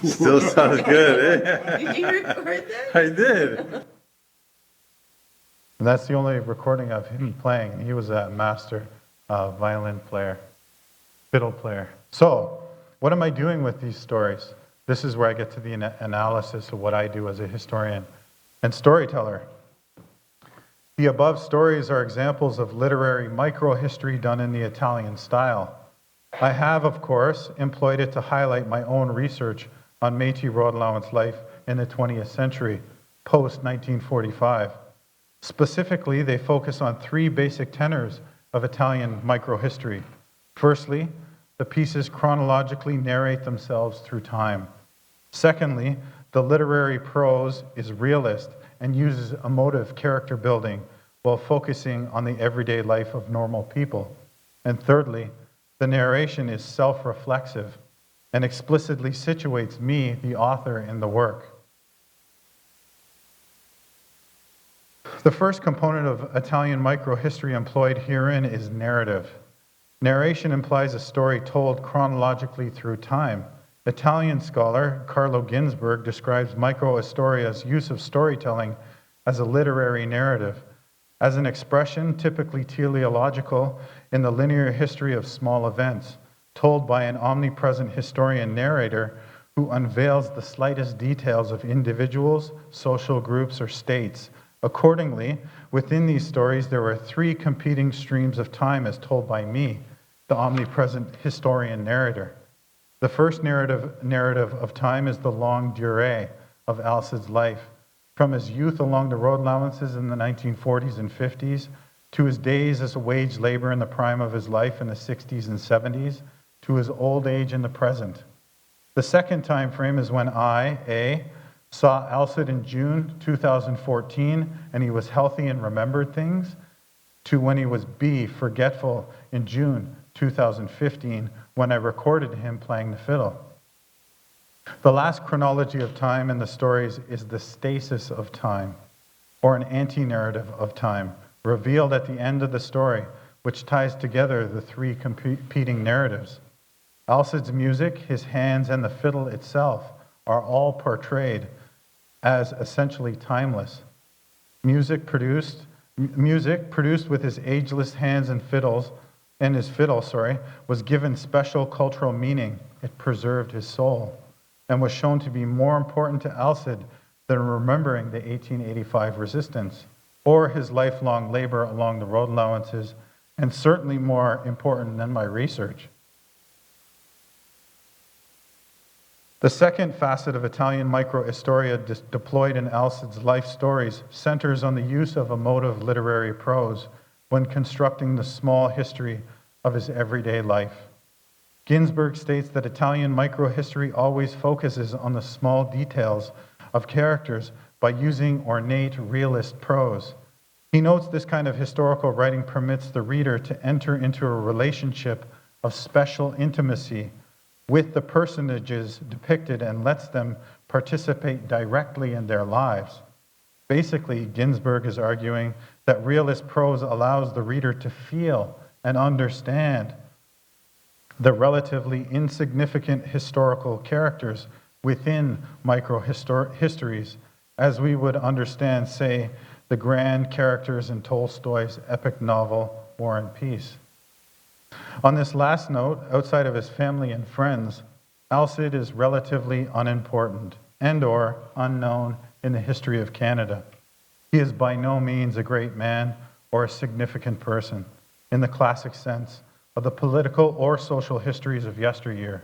Still sounds good, eh? Did you record that? I did. And that's the only recording of him playing. He was a master violin player, fiddle player. So, what am I doing with these stories? This is where I get to the analysis of what I do as a historian and storyteller. The above stories are examples of literary microhistory done in the Italian style. I have, of course, employed it to highlight my own research on Métis road allowance life in the 20th century, post-1945. Specifically, they focus on three basic tenors of Italian microhistory. Firstly, the pieces chronologically narrate themselves through time. Secondly, the literary prose is realist and uses emotive character building while focusing on the everyday life of normal people. And thirdly, the narration is self-reflexive and explicitly situates me, the author, in the work. The first component of Italian microhistory employed herein is narrative. Narration implies a story told chronologically through time. Italian scholar Carlo Ginzburg describes microhistoria's use of storytelling as a literary narrative, as an expression typically teleological in the linear history of small events, told by an omnipresent historian narrator who unveils the slightest details of individuals, social groups, or states. Accordingly, within these stories, there were three competing streams of time as told by me, the omnipresent historian narrator. The first narrative of time is the longue durée of Alcid's life, from his youth along the road allowances in the 1940s and 50s, to his days as a wage laborer in the prime of his life in the 60s and 70s, to his old age in the present. The second time frame is when I, A, saw Alcid in June 2014 and he was healthy and remembered things, to when he was B, forgetful in June 2015 when I recorded him playing the fiddle. The last chronology of time in the stories is the stasis of time, or an anti-narrative of time, revealed at the end of the story, which ties together the three competing narratives. Alcid's music, his hands, and the fiddle itself are all portrayed as essentially timeless. Music produced with his ageless hands and his fiddle, was given special cultural meaning. It preserved his soul and was shown to be more important to Alcid than remembering the 1885 resistance or his lifelong labor along the road allowances, and certainly more important than my research. The second facet of Italian microhistoria deployed in Alcid's life stories centers on the use of emotive literary prose when constructing the small history of his everyday life. Ginsberg states that Italian microhistory always focuses on the small details of characters by using ornate realist prose. He notes this kind of historical writing permits the reader to enter into a relationship of special intimacy with the personages depicted and lets them participate directly in their lives. Basically, Ginsberg is arguing that realist prose allows the reader to feel and understand the relatively insignificant historical characters within microhistories, as we would understand, say, the grand characters in Tolstoy's epic novel, War and Peace. On this last note, outside of his family and friends, Alcid is relatively unimportant and/or unknown in the history of Canada. He is by no means a great man or a significant person in the classic sense of the political or social histories of yesteryear.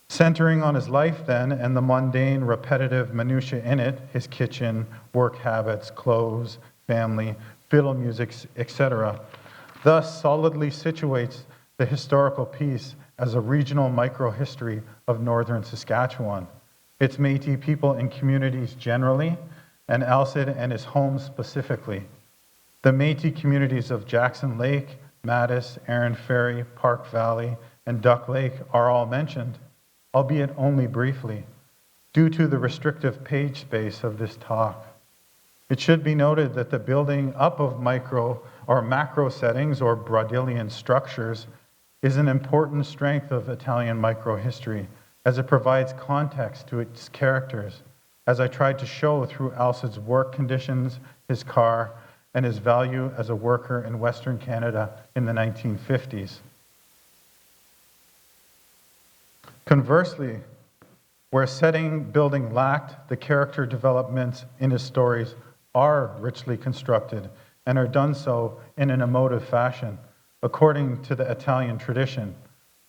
Centering on his life then and the mundane, repetitive minutiae in it, his kitchen, work habits, clothes, family, fiddle music, etc., thus solidly situates the historical piece as a regional microhistory of northern Saskatchewan, its Métis people and communities generally, and Alcid and his home specifically. The Métis communities of Jackson Lake, Métis, Erin Ferry, Park Valley, and Duck Lake are all mentioned, albeit only briefly, due to the restrictive page space of this talk. It should be noted that the building up of micro or macro settings or Brodillian structures is an important strength of Italian microhistory, as it provides context to its characters, as I tried to show through Alcid's work conditions, his car, and his value as a worker in Western Canada in the 1950s. Conversely, where setting building lacked, the character developments in his stories are richly constructed and are done so in an emotive fashion, according to the Italian tradition.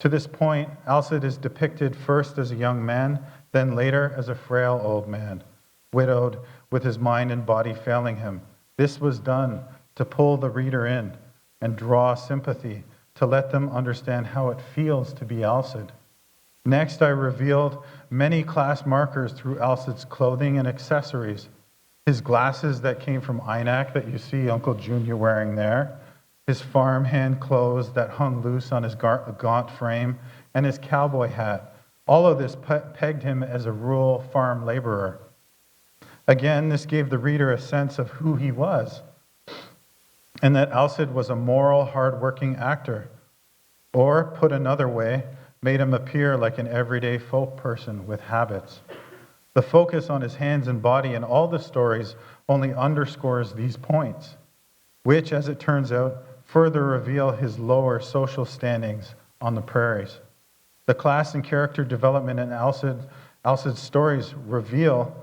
To this point, Alcid is depicted first as a young man, then later as a frail old man, widowed with his mind and body failing him. This was done to pull the reader in and draw sympathy, to let them understand how it feels to be Alcid. Next, I revealed many class markers through Alcid's clothing and accessories. His glasses that came from Inac that you see Uncle Junior wearing there, his farmhand clothes that hung loose on his gaunt frame, and his cowboy hat. All of this pegged him as a rural farm laborer. Again, this gave the reader a sense of who he was, and that Alcid was a moral, hard-working actor. Or, put another way, made him appear like an everyday folk person with habits. The focus on his hands and body in all the stories only underscores these points, which, as it turns out, further reveal his lower social standings on the prairies. The class and character development in Alcid's stories reveal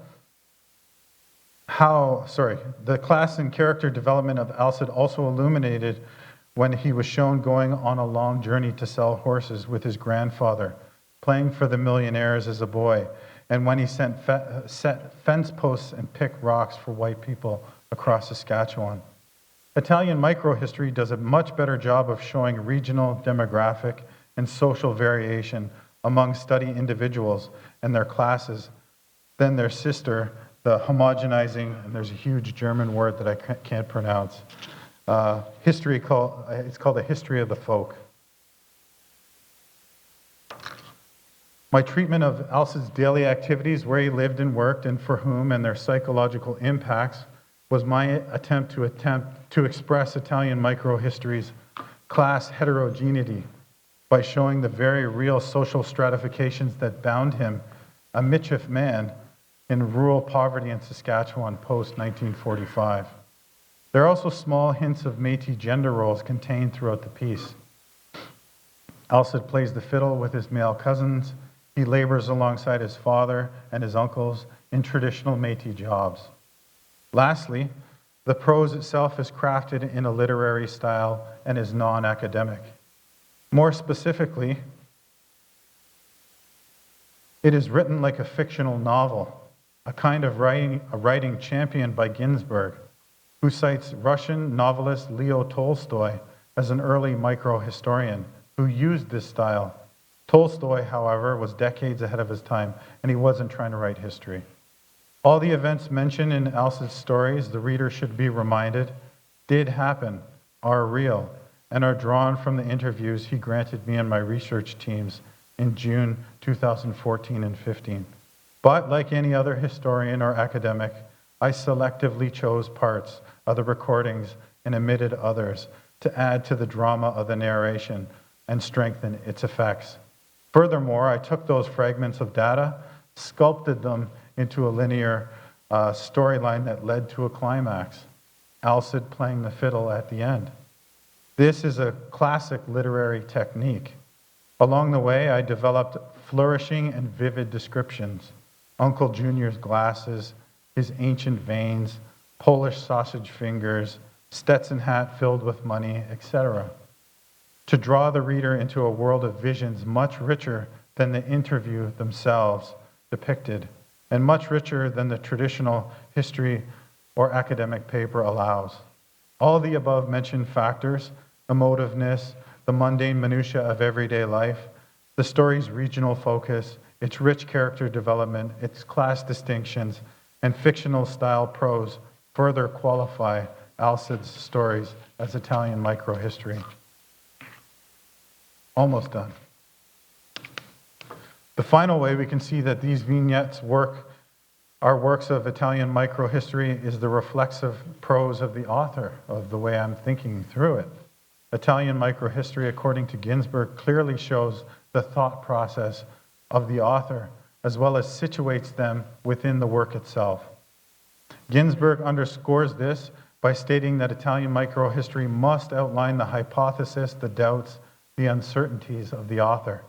the class and character development of Alcid also illuminated when he was shown going on a long journey to sell horses with his grandfather, playing for the millionaires as a boy, and when he set fence posts and picked rocks for white people across Saskatchewan. Italian microhistory does a much better job of showing regional, demographic, and social variation among study individuals and their classes than their sister, the homogenizing, and there's a huge German word that I can't pronounce, it's called the history of the folk. My treatment of Alcid's daily activities, where he lived and worked, and for whom, and their psychological impacts, was my attempt to express Italian microhistory's class heterogeneity by showing the very real social stratifications that bound him, a Michif man, in rural poverty in Saskatchewan post-1945. There are also small hints of Métis gender roles contained throughout the piece. Alcid plays the fiddle with his male cousins. He labors alongside his father and his uncles in traditional Métis jobs. Lastly, the prose itself is crafted in a literary style and is non-academic. More specifically, it is written like a fictional novel, a kind of writing championed by Ginsberg, who cites Russian novelist Leo Tolstoy as an early microhistorian who used this style. Tolstoy, however, was decades ahead of his time, and he wasn't trying to write history. All the events mentioned in Alcid's stories, the reader should be reminded, did happen, are real, and are drawn from the interviews he granted me and my research teams in June 2014 and 15. But like any other historian or academic, I selectively chose parts of the recordings and omitted others to add to the drama of the narration and strengthen its effects. Furthermore, I took those fragments of data, sculpted them into a linear storyline that led to a climax, Alcid playing the fiddle at the end. This is a classic literary technique. Along the way, I developed flourishing and vivid descriptions. Uncle Junior's glasses, his ancient veins, Polish sausage fingers, Stetson hat filled with money, etc. To draw the reader into a world of visions much richer than the interview themselves depicted, and much richer than the traditional history or academic paper allows. All the above mentioned factors, emotiveness, the mundane minutiae of everyday life, the story's regional focus, its rich character development, its class distinctions, and fictional style prose further qualify Alcid's stories as Italian microhistory. Almost done. The final way we can see that these vignettes are works of Italian microhistory is the reflexive prose of the author, of the way I'm thinking through it. Italian microhistory, according to Ginsberg, clearly shows the thought process of the author, as well as situates them within the work itself. Ginsberg underscores this by stating that Italian microhistory must outline the hypothesis, the doubts, the uncertainties of the author.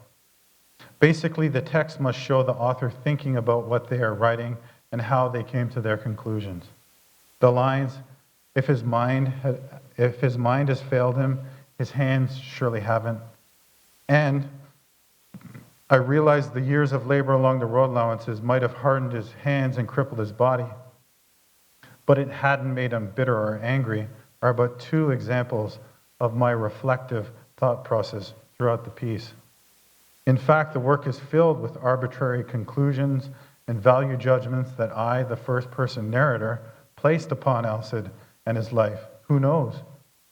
Basically, the text must show the author thinking about what they are writing and how they came to their conclusions. The lines, if his mind has failed him, his hands surely haven't. And I realized the years of labor along the road allowances might have hardened his hands and crippled his body, but it hadn't made him bitter or angry, are but two examples of my reflective thought process throughout the piece. In fact, the work is filled with arbitrary conclusions and value judgments that I, the first-person narrator, placed upon Alcid and his life. Who knows?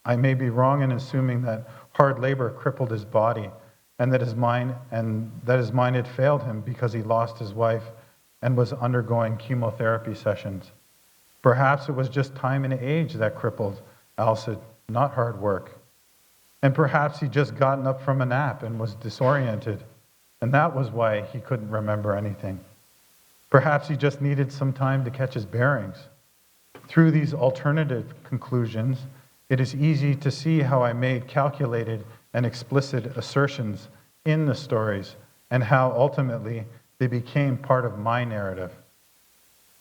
I may be wrong in assuming that hard labor crippled his body and that his mind had failed him because he lost his wife and was undergoing chemotherapy sessions. Perhaps it was just time and age that crippled Alcid, not hard work. And perhaps he'd just gotten up from a nap and was disoriented, and that was why he couldn't remember anything. Perhaps he just needed some time to catch his bearings. Through these alternative conclusions, it is easy to see how I made calculated and explicit assertions in the stories, and how ultimately they became part of my narrative.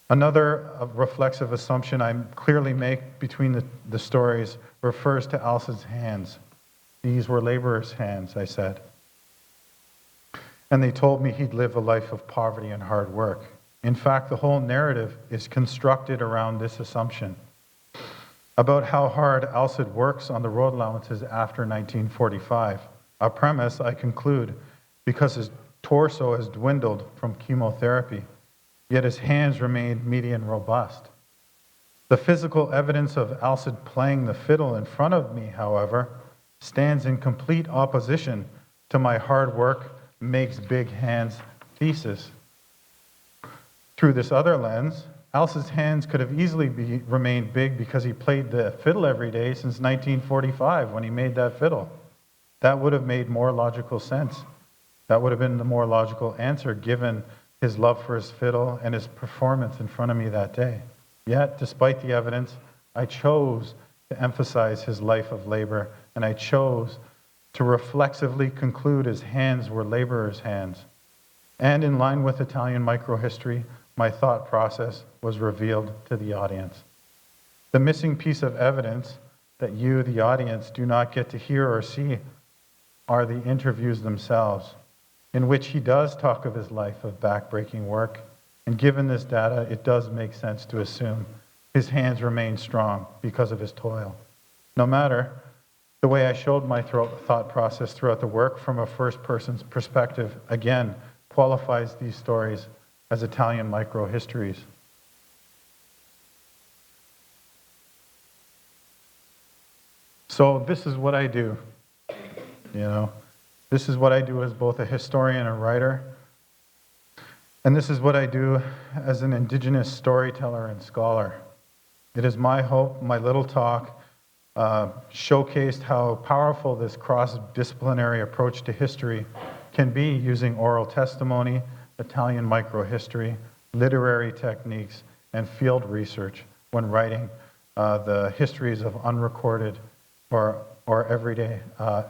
Another reflexive assumption I clearly make between the stories refers to Alsa's hands. These were laborers' hands, I said. And they told me he'd live a life of poverty and hard work. In fact, the whole narrative is constructed around this assumption about how hard Alcid works on the road allowances after 1945, a premise, I conclude, because his torso has dwindled from chemotherapy, yet his hands remain meaty and robust. The physical evidence of Alcid playing the fiddle in front of me, however, stands in complete opposition to my hard work makes big hands thesis. Through this other lens, Alcid's hands could have easily remained big because he played the fiddle every day since 1945 when he made that fiddle. That would have made more logical sense. That would have been the more logical answer given his love for his fiddle and his performance in front of me that day. Yet, despite the evidence, I chose to emphasize his life of labor, and I chose to reflexively conclude his hands were laborers' hands. And in line with Italian microhistory, my thought process was revealed to the audience. The missing piece of evidence that you, the audience, do not get to hear or see are the interviews themselves, in which he does talk of his life of backbreaking work. And given this data, it does make sense to assume his hands remain strong because of his toil. No matter, the way I showed my thought process throughout the work from a first person's perspective, again, qualifies these stories as Italian micro-histories. So this is what I do, This is what I do as both a historian and writer. And this is what I do as an Indigenous storyteller and scholar. It is my hope, my little talk, showcased how powerful this cross-disciplinary approach to history can be using oral testimony, Italian microhistory, literary techniques, and field research when writing the histories of unrecorded or everyday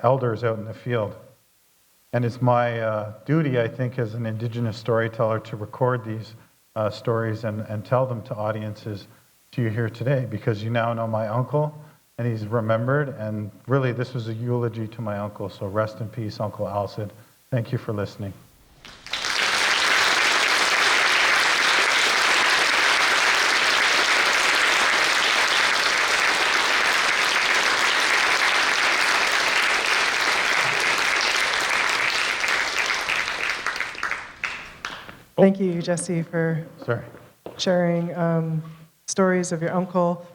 elders out in the field. And it's my duty, I think, as an Indigenous storyteller to record these stories and tell them to audiences to you here today, because you now know my uncle, and he's remembered, and really this was a eulogy to my uncle, so rest in peace, Uncle Alcid. Thank you for listening. Thank you, Jesse, for sharing stories of your uncle.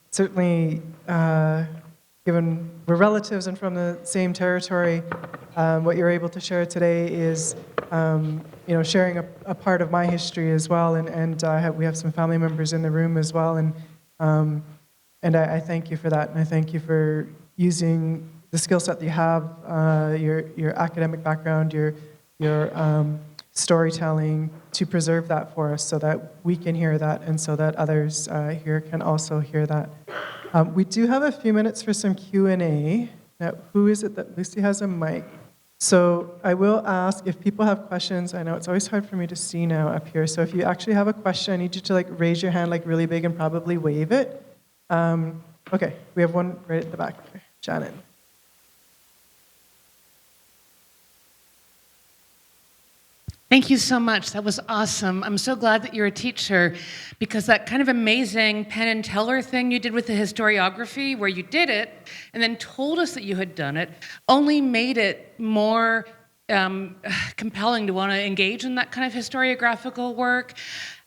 Certainly, given we're relatives and from the same territory, what you're able to share today is, sharing a part of my history as well. And we have some family members in the room as well. And I thank you for that. And I thank you for using the skill set that you have, your academic background, your storytelling, to preserve that for us so that we can hear that and so that others here can also hear that. We do have a few minutes for some Q&A. Now, who is it that Lucy has a mic? So I will ask if people have questions. I know it's always hard for me to see now up here. So if you actually have a question, I need you to raise your hand really big and probably wave it. Okay, we have one right at the back there. Shannon. Thank you so much. That was awesome. I'm so glad that you're a teacher, because that kind of amazing Penn and Teller thing you did with the historiography, where you did it and then told us that you had done it, only made it more compelling to want to engage in that kind of historiographical work.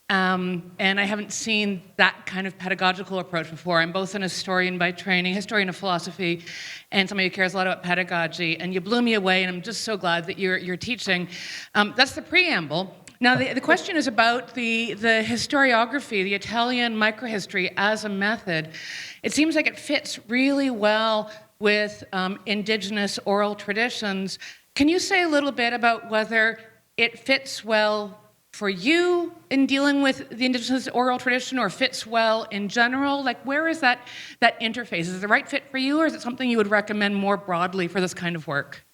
And I haven't seen that kind of pedagogical approach before. I'm both an historian by training, historian of philosophy, and somebody who cares a lot about pedagogy. And you blew me away, and I'm just so glad that you're teaching. That's the preamble. Now, the question is about the historiography, the Italian microhistory as a method. It seems like it fits really well with Indigenous oral traditions. Can you say a little bit about whether it fits well for you in dealing with the Indigenous oral tradition, or fits well in general? Like, where is that interface? Is it the right fit for you, or is it something you would recommend more broadly for this kind of work?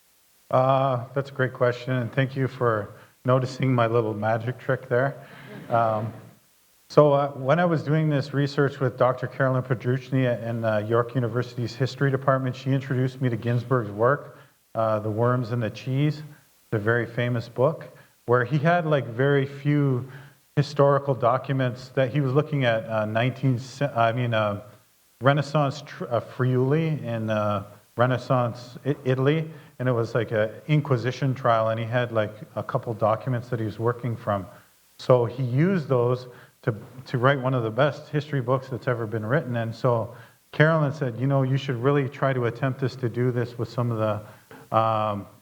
That's a great question, and thank you for noticing my little magic trick there. So when I was doing this research with Dr. Carolyn Podruchny in York University's history department, she introduced me to Ginsberg's work, The Worms and the Cheese, the very famous book, where he had like very few historical documents that he was looking at Renaissance Friuli in Renaissance Italy, and it was like an Inquisition trial, and he had like a couple documents that he was working from. So he used those to write one of the best history books that's ever been written. And so Carolyn said, you know, you should really try to attempt to do this with some of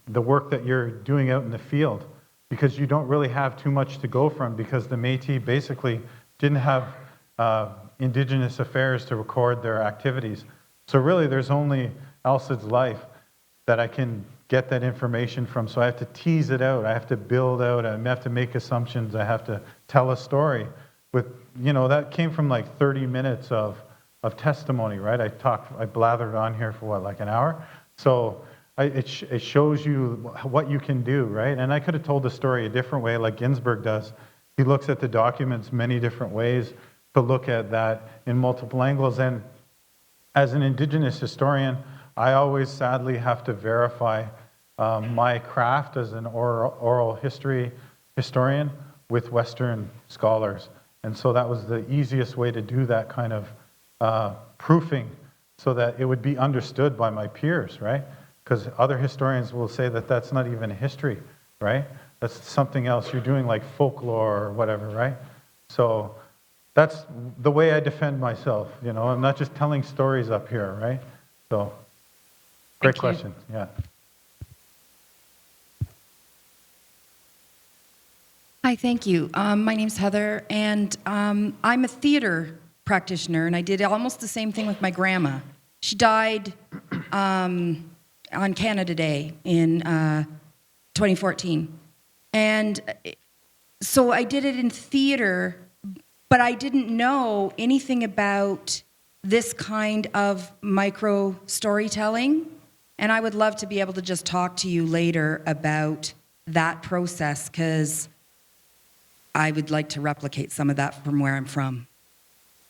the work that you're doing out in the field, because you don't really have too much to go from, because the Métis basically didn't have Indigenous affairs to record their activities. So really there's only Alcid's life that I can get that information from. So I have to tease it out, I have to build out, I have to make assumptions, I have to tell a story. With, you know, that came from like 30 minutes of testimony, right? I blathered on here for what, like an hour? So it shows you what you can do, right? And I could have told the story a different way, like Ginsberg does. He looks at the documents many different ways to look at that in multiple angles. And as an Indigenous historian, I always sadly have to verify my craft as an oral history historian with Western scholars. And so that was the easiest way to do that kind of proofing, so that it would be understood by my peers, right? Because other historians will say that that's not even history, right? That's something else. You're doing like folklore or whatever, right? So that's the way I defend myself. You know, I'm not just telling stories up here, right? So, great question. Yeah. Hi, thank you. My name's Heather, and I'm a theater practitioner, and I did almost the same thing with my grandma. She died on Canada Day in 2014. And so I did it in theater, but I didn't know anything about this kind of micro storytelling. And I would love to be able to just talk to you later about that process, because I would like to replicate some of that from where I'm from.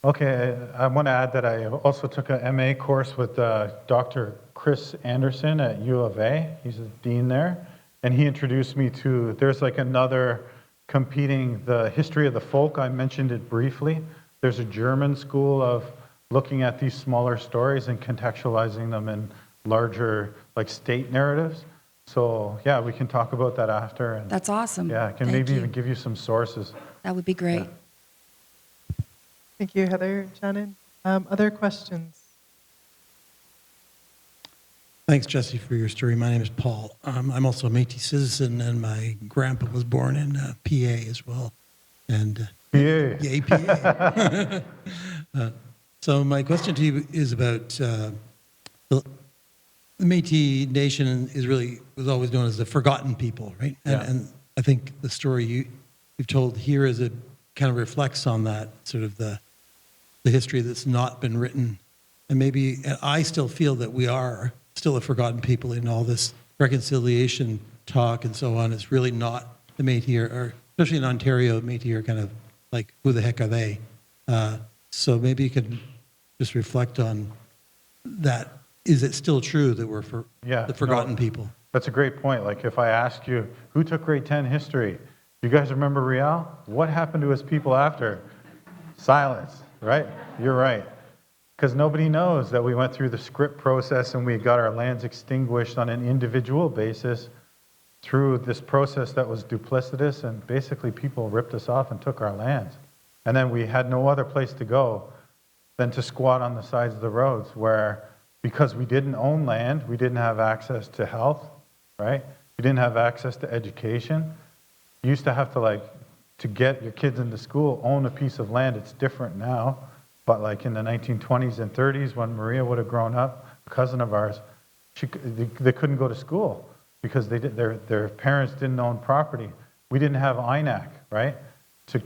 Okay, I want to add that I also took a MA course with Dr. Chris Anderson at U of A. He's a dean there. And he introduced me to, there's like another competing, the history of the folk. I mentioned it briefly. There's a German school of looking at these smaller stories and contextualizing them in larger like state narratives. So yeah, we can talk about that after. And That's awesome. yeah, I can maybe even give you some sources. That would be great. Yeah. Thank you, Heather, Shannon. Other questions? Thanks, Jesse, for your story. My name is Paul. I'm also a Métis citizen, and my grandpa was born in PA as well. And PA. Yeah, PA. So my question to you is about the Métis Nation was always known as the forgotten people, right? Yeah. And I think the story you've told here is it kind of reflects on that, sort of the history that's not been written. And maybe I still feel that we are still a forgotten people in all this reconciliation talk and so on. It's really not the Métis, or especially in Ontario, Métis are kind of like, who the heck are they? So maybe you could just reflect on that. Is it still true that we're the forgotten people? That's a great point. Like if I ask you, who took grade 10 history? You guys remember Rial? What happened to his people after? Silence, right? You're right. Because nobody knows that we went through the script process and we got our lands extinguished on an individual basis through this process that was duplicitous, and basically people ripped us off and took our lands. And then we had no other place to go than to squat on the sides of the roads, where because we didn't own land, we didn't have access to health, right? We didn't have access to education. You used to have to, to get your kids into school, own a piece of land. It's different now. But like in the 1920s and 30s, when Maria would have grown up, a cousin of ours, they couldn't go to school because their parents didn't own property. We didn't have INAC, right? So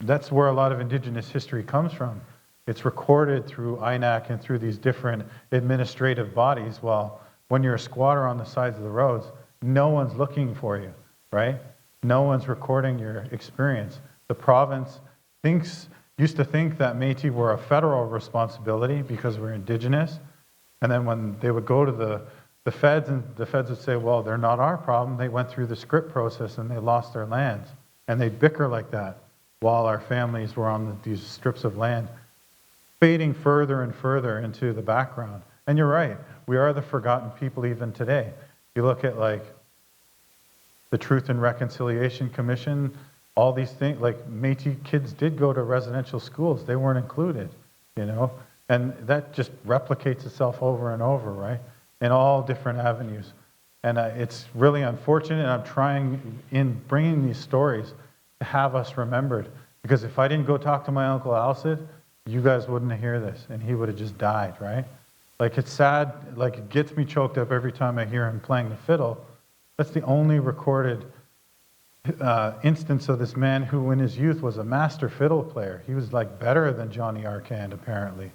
that's where a lot of Indigenous history comes from. It's recorded through INAC and through these different administrative bodies. Well, when you're a squatter on the sides of the roads, no one's looking for you, right? No one's recording your experience. The province used to think that Métis were a federal responsibility because we're Indigenous. And then when they would go to the feds, and the feds would say, well, they're not our problem. They went through the script process and they lost their lands. And they'd bicker like that while our families were on these strips of land, fading further and further into the background. And you're right, we are the forgotten people even today. You look at like the Truth and Reconciliation Commission, all these things, like Métis kids did go to residential schools, they weren't included, you know? And that just replicates itself over and over, right? In all different avenues. And it's really unfortunate, and I'm trying in bringing these stories to have us remembered. Because if I didn't go talk to my Uncle Alcid, you guys wouldn't hear this, and he would have just died, right? Like, it's sad, like, it gets me choked up every time I hear him playing the fiddle. That's the only recorded instance of this man who in his youth was a master fiddle player. He was like better than Johnny Arcand, apparently.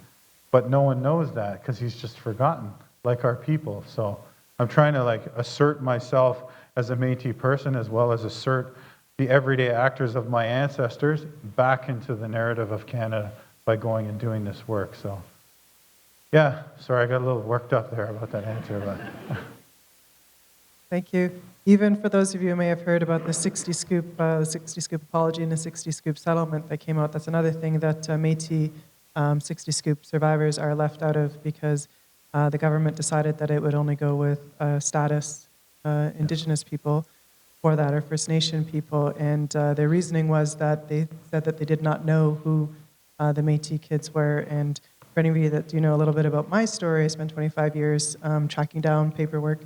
But no one knows that because he's just forgotten, like our people. So I'm trying to like assert myself as a Métis person, as well as assert the everyday actors of my ancestors back into the narrative of Canada by going and doing this work. So yeah, sorry, I got a little worked up there about that answer, but Thank you. Even for those of you who may have heard about the 60 Scoop apology and the 60 Scoop settlement that came out, that's another thing that Métis 60 Scoop survivors are left out of, because the government decided that it would only go with status Indigenous people for that, or First Nation people, and their reasoning was that they said that they did not know who the Métis kids were. And for any of you that do know a little bit about my story, I spent 25 years tracking down paperwork,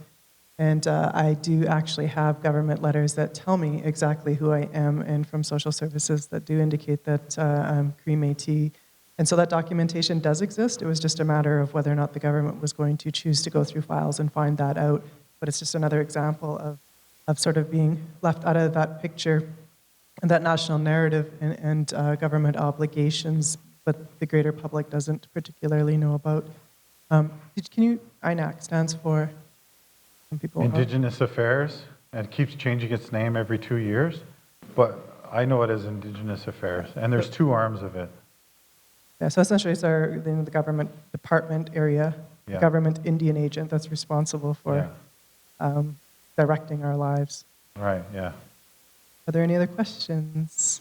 and I do actually have government letters that tell me exactly who I am, and from social services that do indicate that I'm Cree Métis. And so that documentation does exist. It was just a matter of whether or not the government was going to choose to go through files and find that out. But it's just another example of sort of being left out of that picture and that national narrative and government obligations, but the greater public doesn't particularly know about. INAC stands for, some people Indigenous Affairs, and it keeps changing its name every 2 years, but I know it as Indigenous Affairs, and there's two arms of it. Yeah, so essentially it's the government department area, the government Indian agent that's responsible for directing our lives. Right, yeah. Are there any other questions?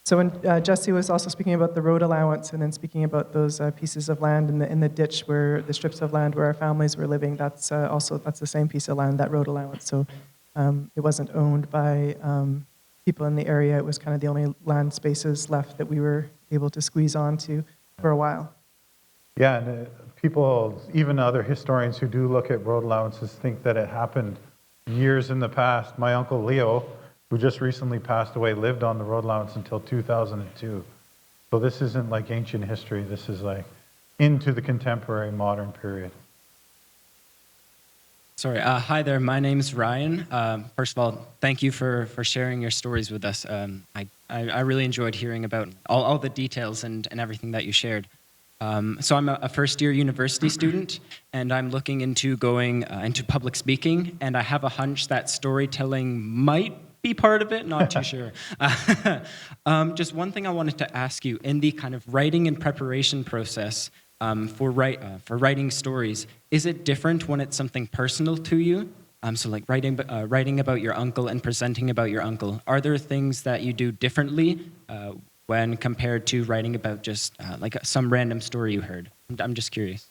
So when Jesse was also speaking about the road allowance and then speaking about those pieces of land in the ditch, where the strips of land where our families were living, that's the same piece of land, that road allowance. So it wasn't owned by people in the area. It was kind of the only land spaces left that we were able to squeeze onto for a while. Yeah, and people, even other historians who do look at road allowances, think that it happened years in the past. My uncle Leo, who just recently passed away, lived on the road allowance until 2002. So this isn't like ancient history. This is like into the contemporary modern period. Sorry, hi there, my name's Ryan. First of all, thank you for sharing your stories with us. I really enjoyed hearing about all the details and everything that you shared. So I'm a first-year university student, and I'm looking into going into public speaking, and I have a hunch that storytelling might be part of it, not too sure. Just one thing I wanted to ask you, in the kind of writing and preparation process for writing stories, is it different when it's something personal to you? So like writing about your uncle and presenting about your uncle. Are there things that you do differently when compared to writing about just like some random story you heard? I'm just curious.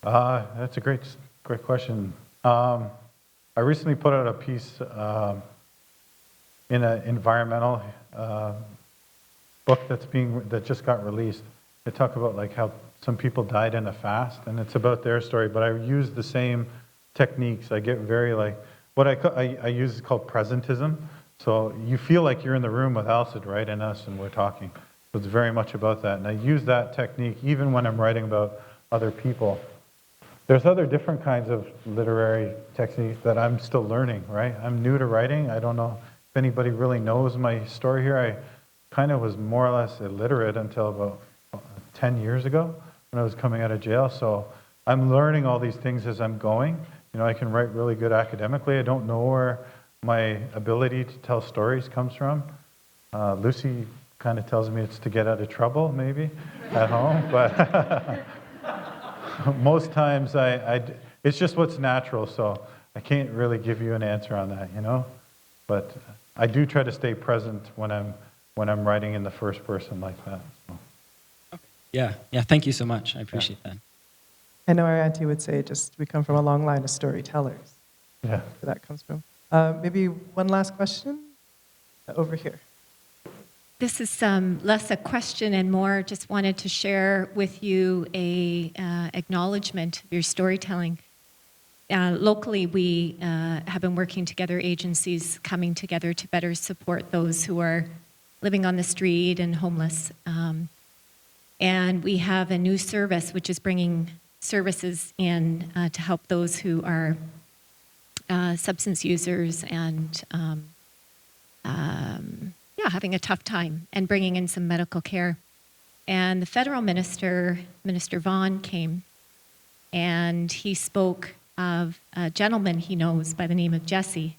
That's a great question. I recently put out a piece in an environmental book that just got released. It talked about like how some people died in a fast, and it's about their story, but I use the same techniques. I get very like, what I use is called presentism. So you feel like you're in the room with Alcid, right, and us, and we're talking. So it's very much about that. And I use that technique even when I'm writing about other people. There's other different kinds of literary techniques that I'm still learning, right? I'm new to writing. I don't know if anybody really knows my story here. I kind of was more or less illiterate until about 10 years ago when I was coming out of jail. So I'm learning all these things as I'm going. You know, I can write really good academically. I don't know where my ability to tell stories comes from. Lucy kind of tells me it's to get out of trouble, maybe, at home. But most times it's just what's natural, so I can't really give you an answer on that, you know? But I do try to stay present when I'm writing in the first person like that. So. Yeah, thank you so much. I appreciate that. I know our auntie would say just we come from a long line of storytellers. Yeah. Where that comes from. Maybe one last question over here. This is less a question and more just wanted to share with you a acknowledgement of your storytelling. Locally, we have been working together, agencies coming together to better support those who are living on the street and homeless. And we have a new service which is bringing services in to help those who are substance users and having a tough time and bringing in some medical care. And the federal minister, Minister Vaughan, came and he spoke of a gentleman he knows by the name of Jesse,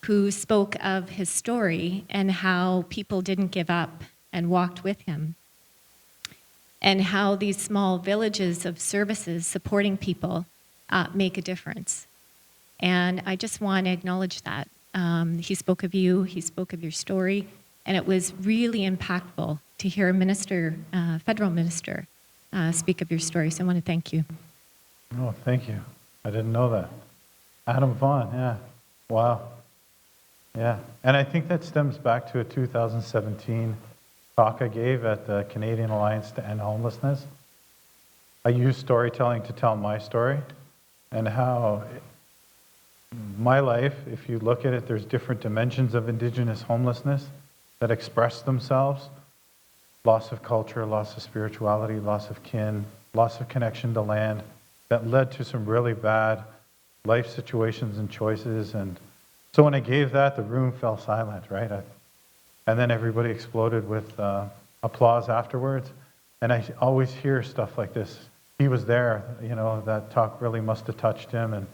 who spoke of his story and how people didn't give up and walked with him, and how these small villages of services supporting people make a difference. And I just want to acknowledge that. He spoke of you, he spoke of your story, and it was really impactful to hear a minister, federal minister, speak of your story. So I want to thank you. Oh, thank you. I didn't know that. Adam Vaughan, yeah. Wow. Yeah. And I think that stems back to a 2017 talk I gave at the Canadian Alliance to End Homelessness. I use storytelling to tell my story and how my life, if you look at it, there's different dimensions of Indigenous homelessness that express themselves. Loss of culture, loss of spirituality, loss of kin, loss of connection to land, that led to some really bad life situations and choices. And so when I gave that, the room fell silent, right? And then everybody exploded with applause afterwards. And I always hear stuff like this. He was there, you know, that talk really must have touched him. And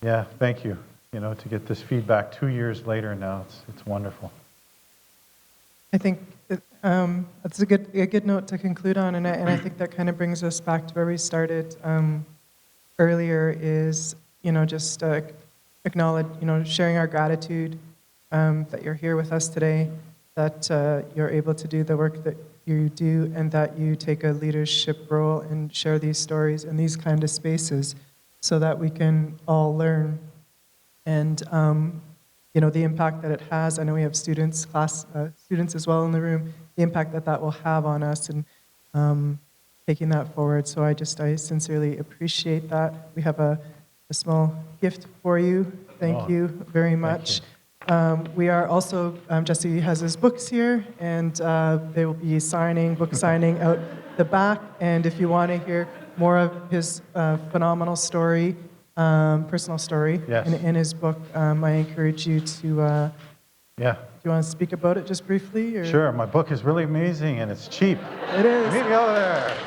yeah, thank you, you know, to get this feedback 2 years later now. It's wonderful. I think that's a good note to conclude on, and I think that kind of brings us back to where we started earlier. Is, you know, just acknowledge, you know, sharing our gratitude that you're here with us today, that you're able to do the work that you do, and that you take a leadership role and share these stories in these kind of spaces, so that we can all learn. And you know, the impact that it has. I know we have students as well in the room. The impact that will have on us, and taking that forward. So I sincerely appreciate that. We have a small gift for you. Thank you very much. We are also, Jesse has his books here, and they will be book signing out the back. And if you want to hear more of his phenomenal story, personal story, yes, in his book, I encourage you to, yeah. Do you want to speak about it just briefly? Or? Sure, my book is really amazing and it's cheap. It is. Meet me over there.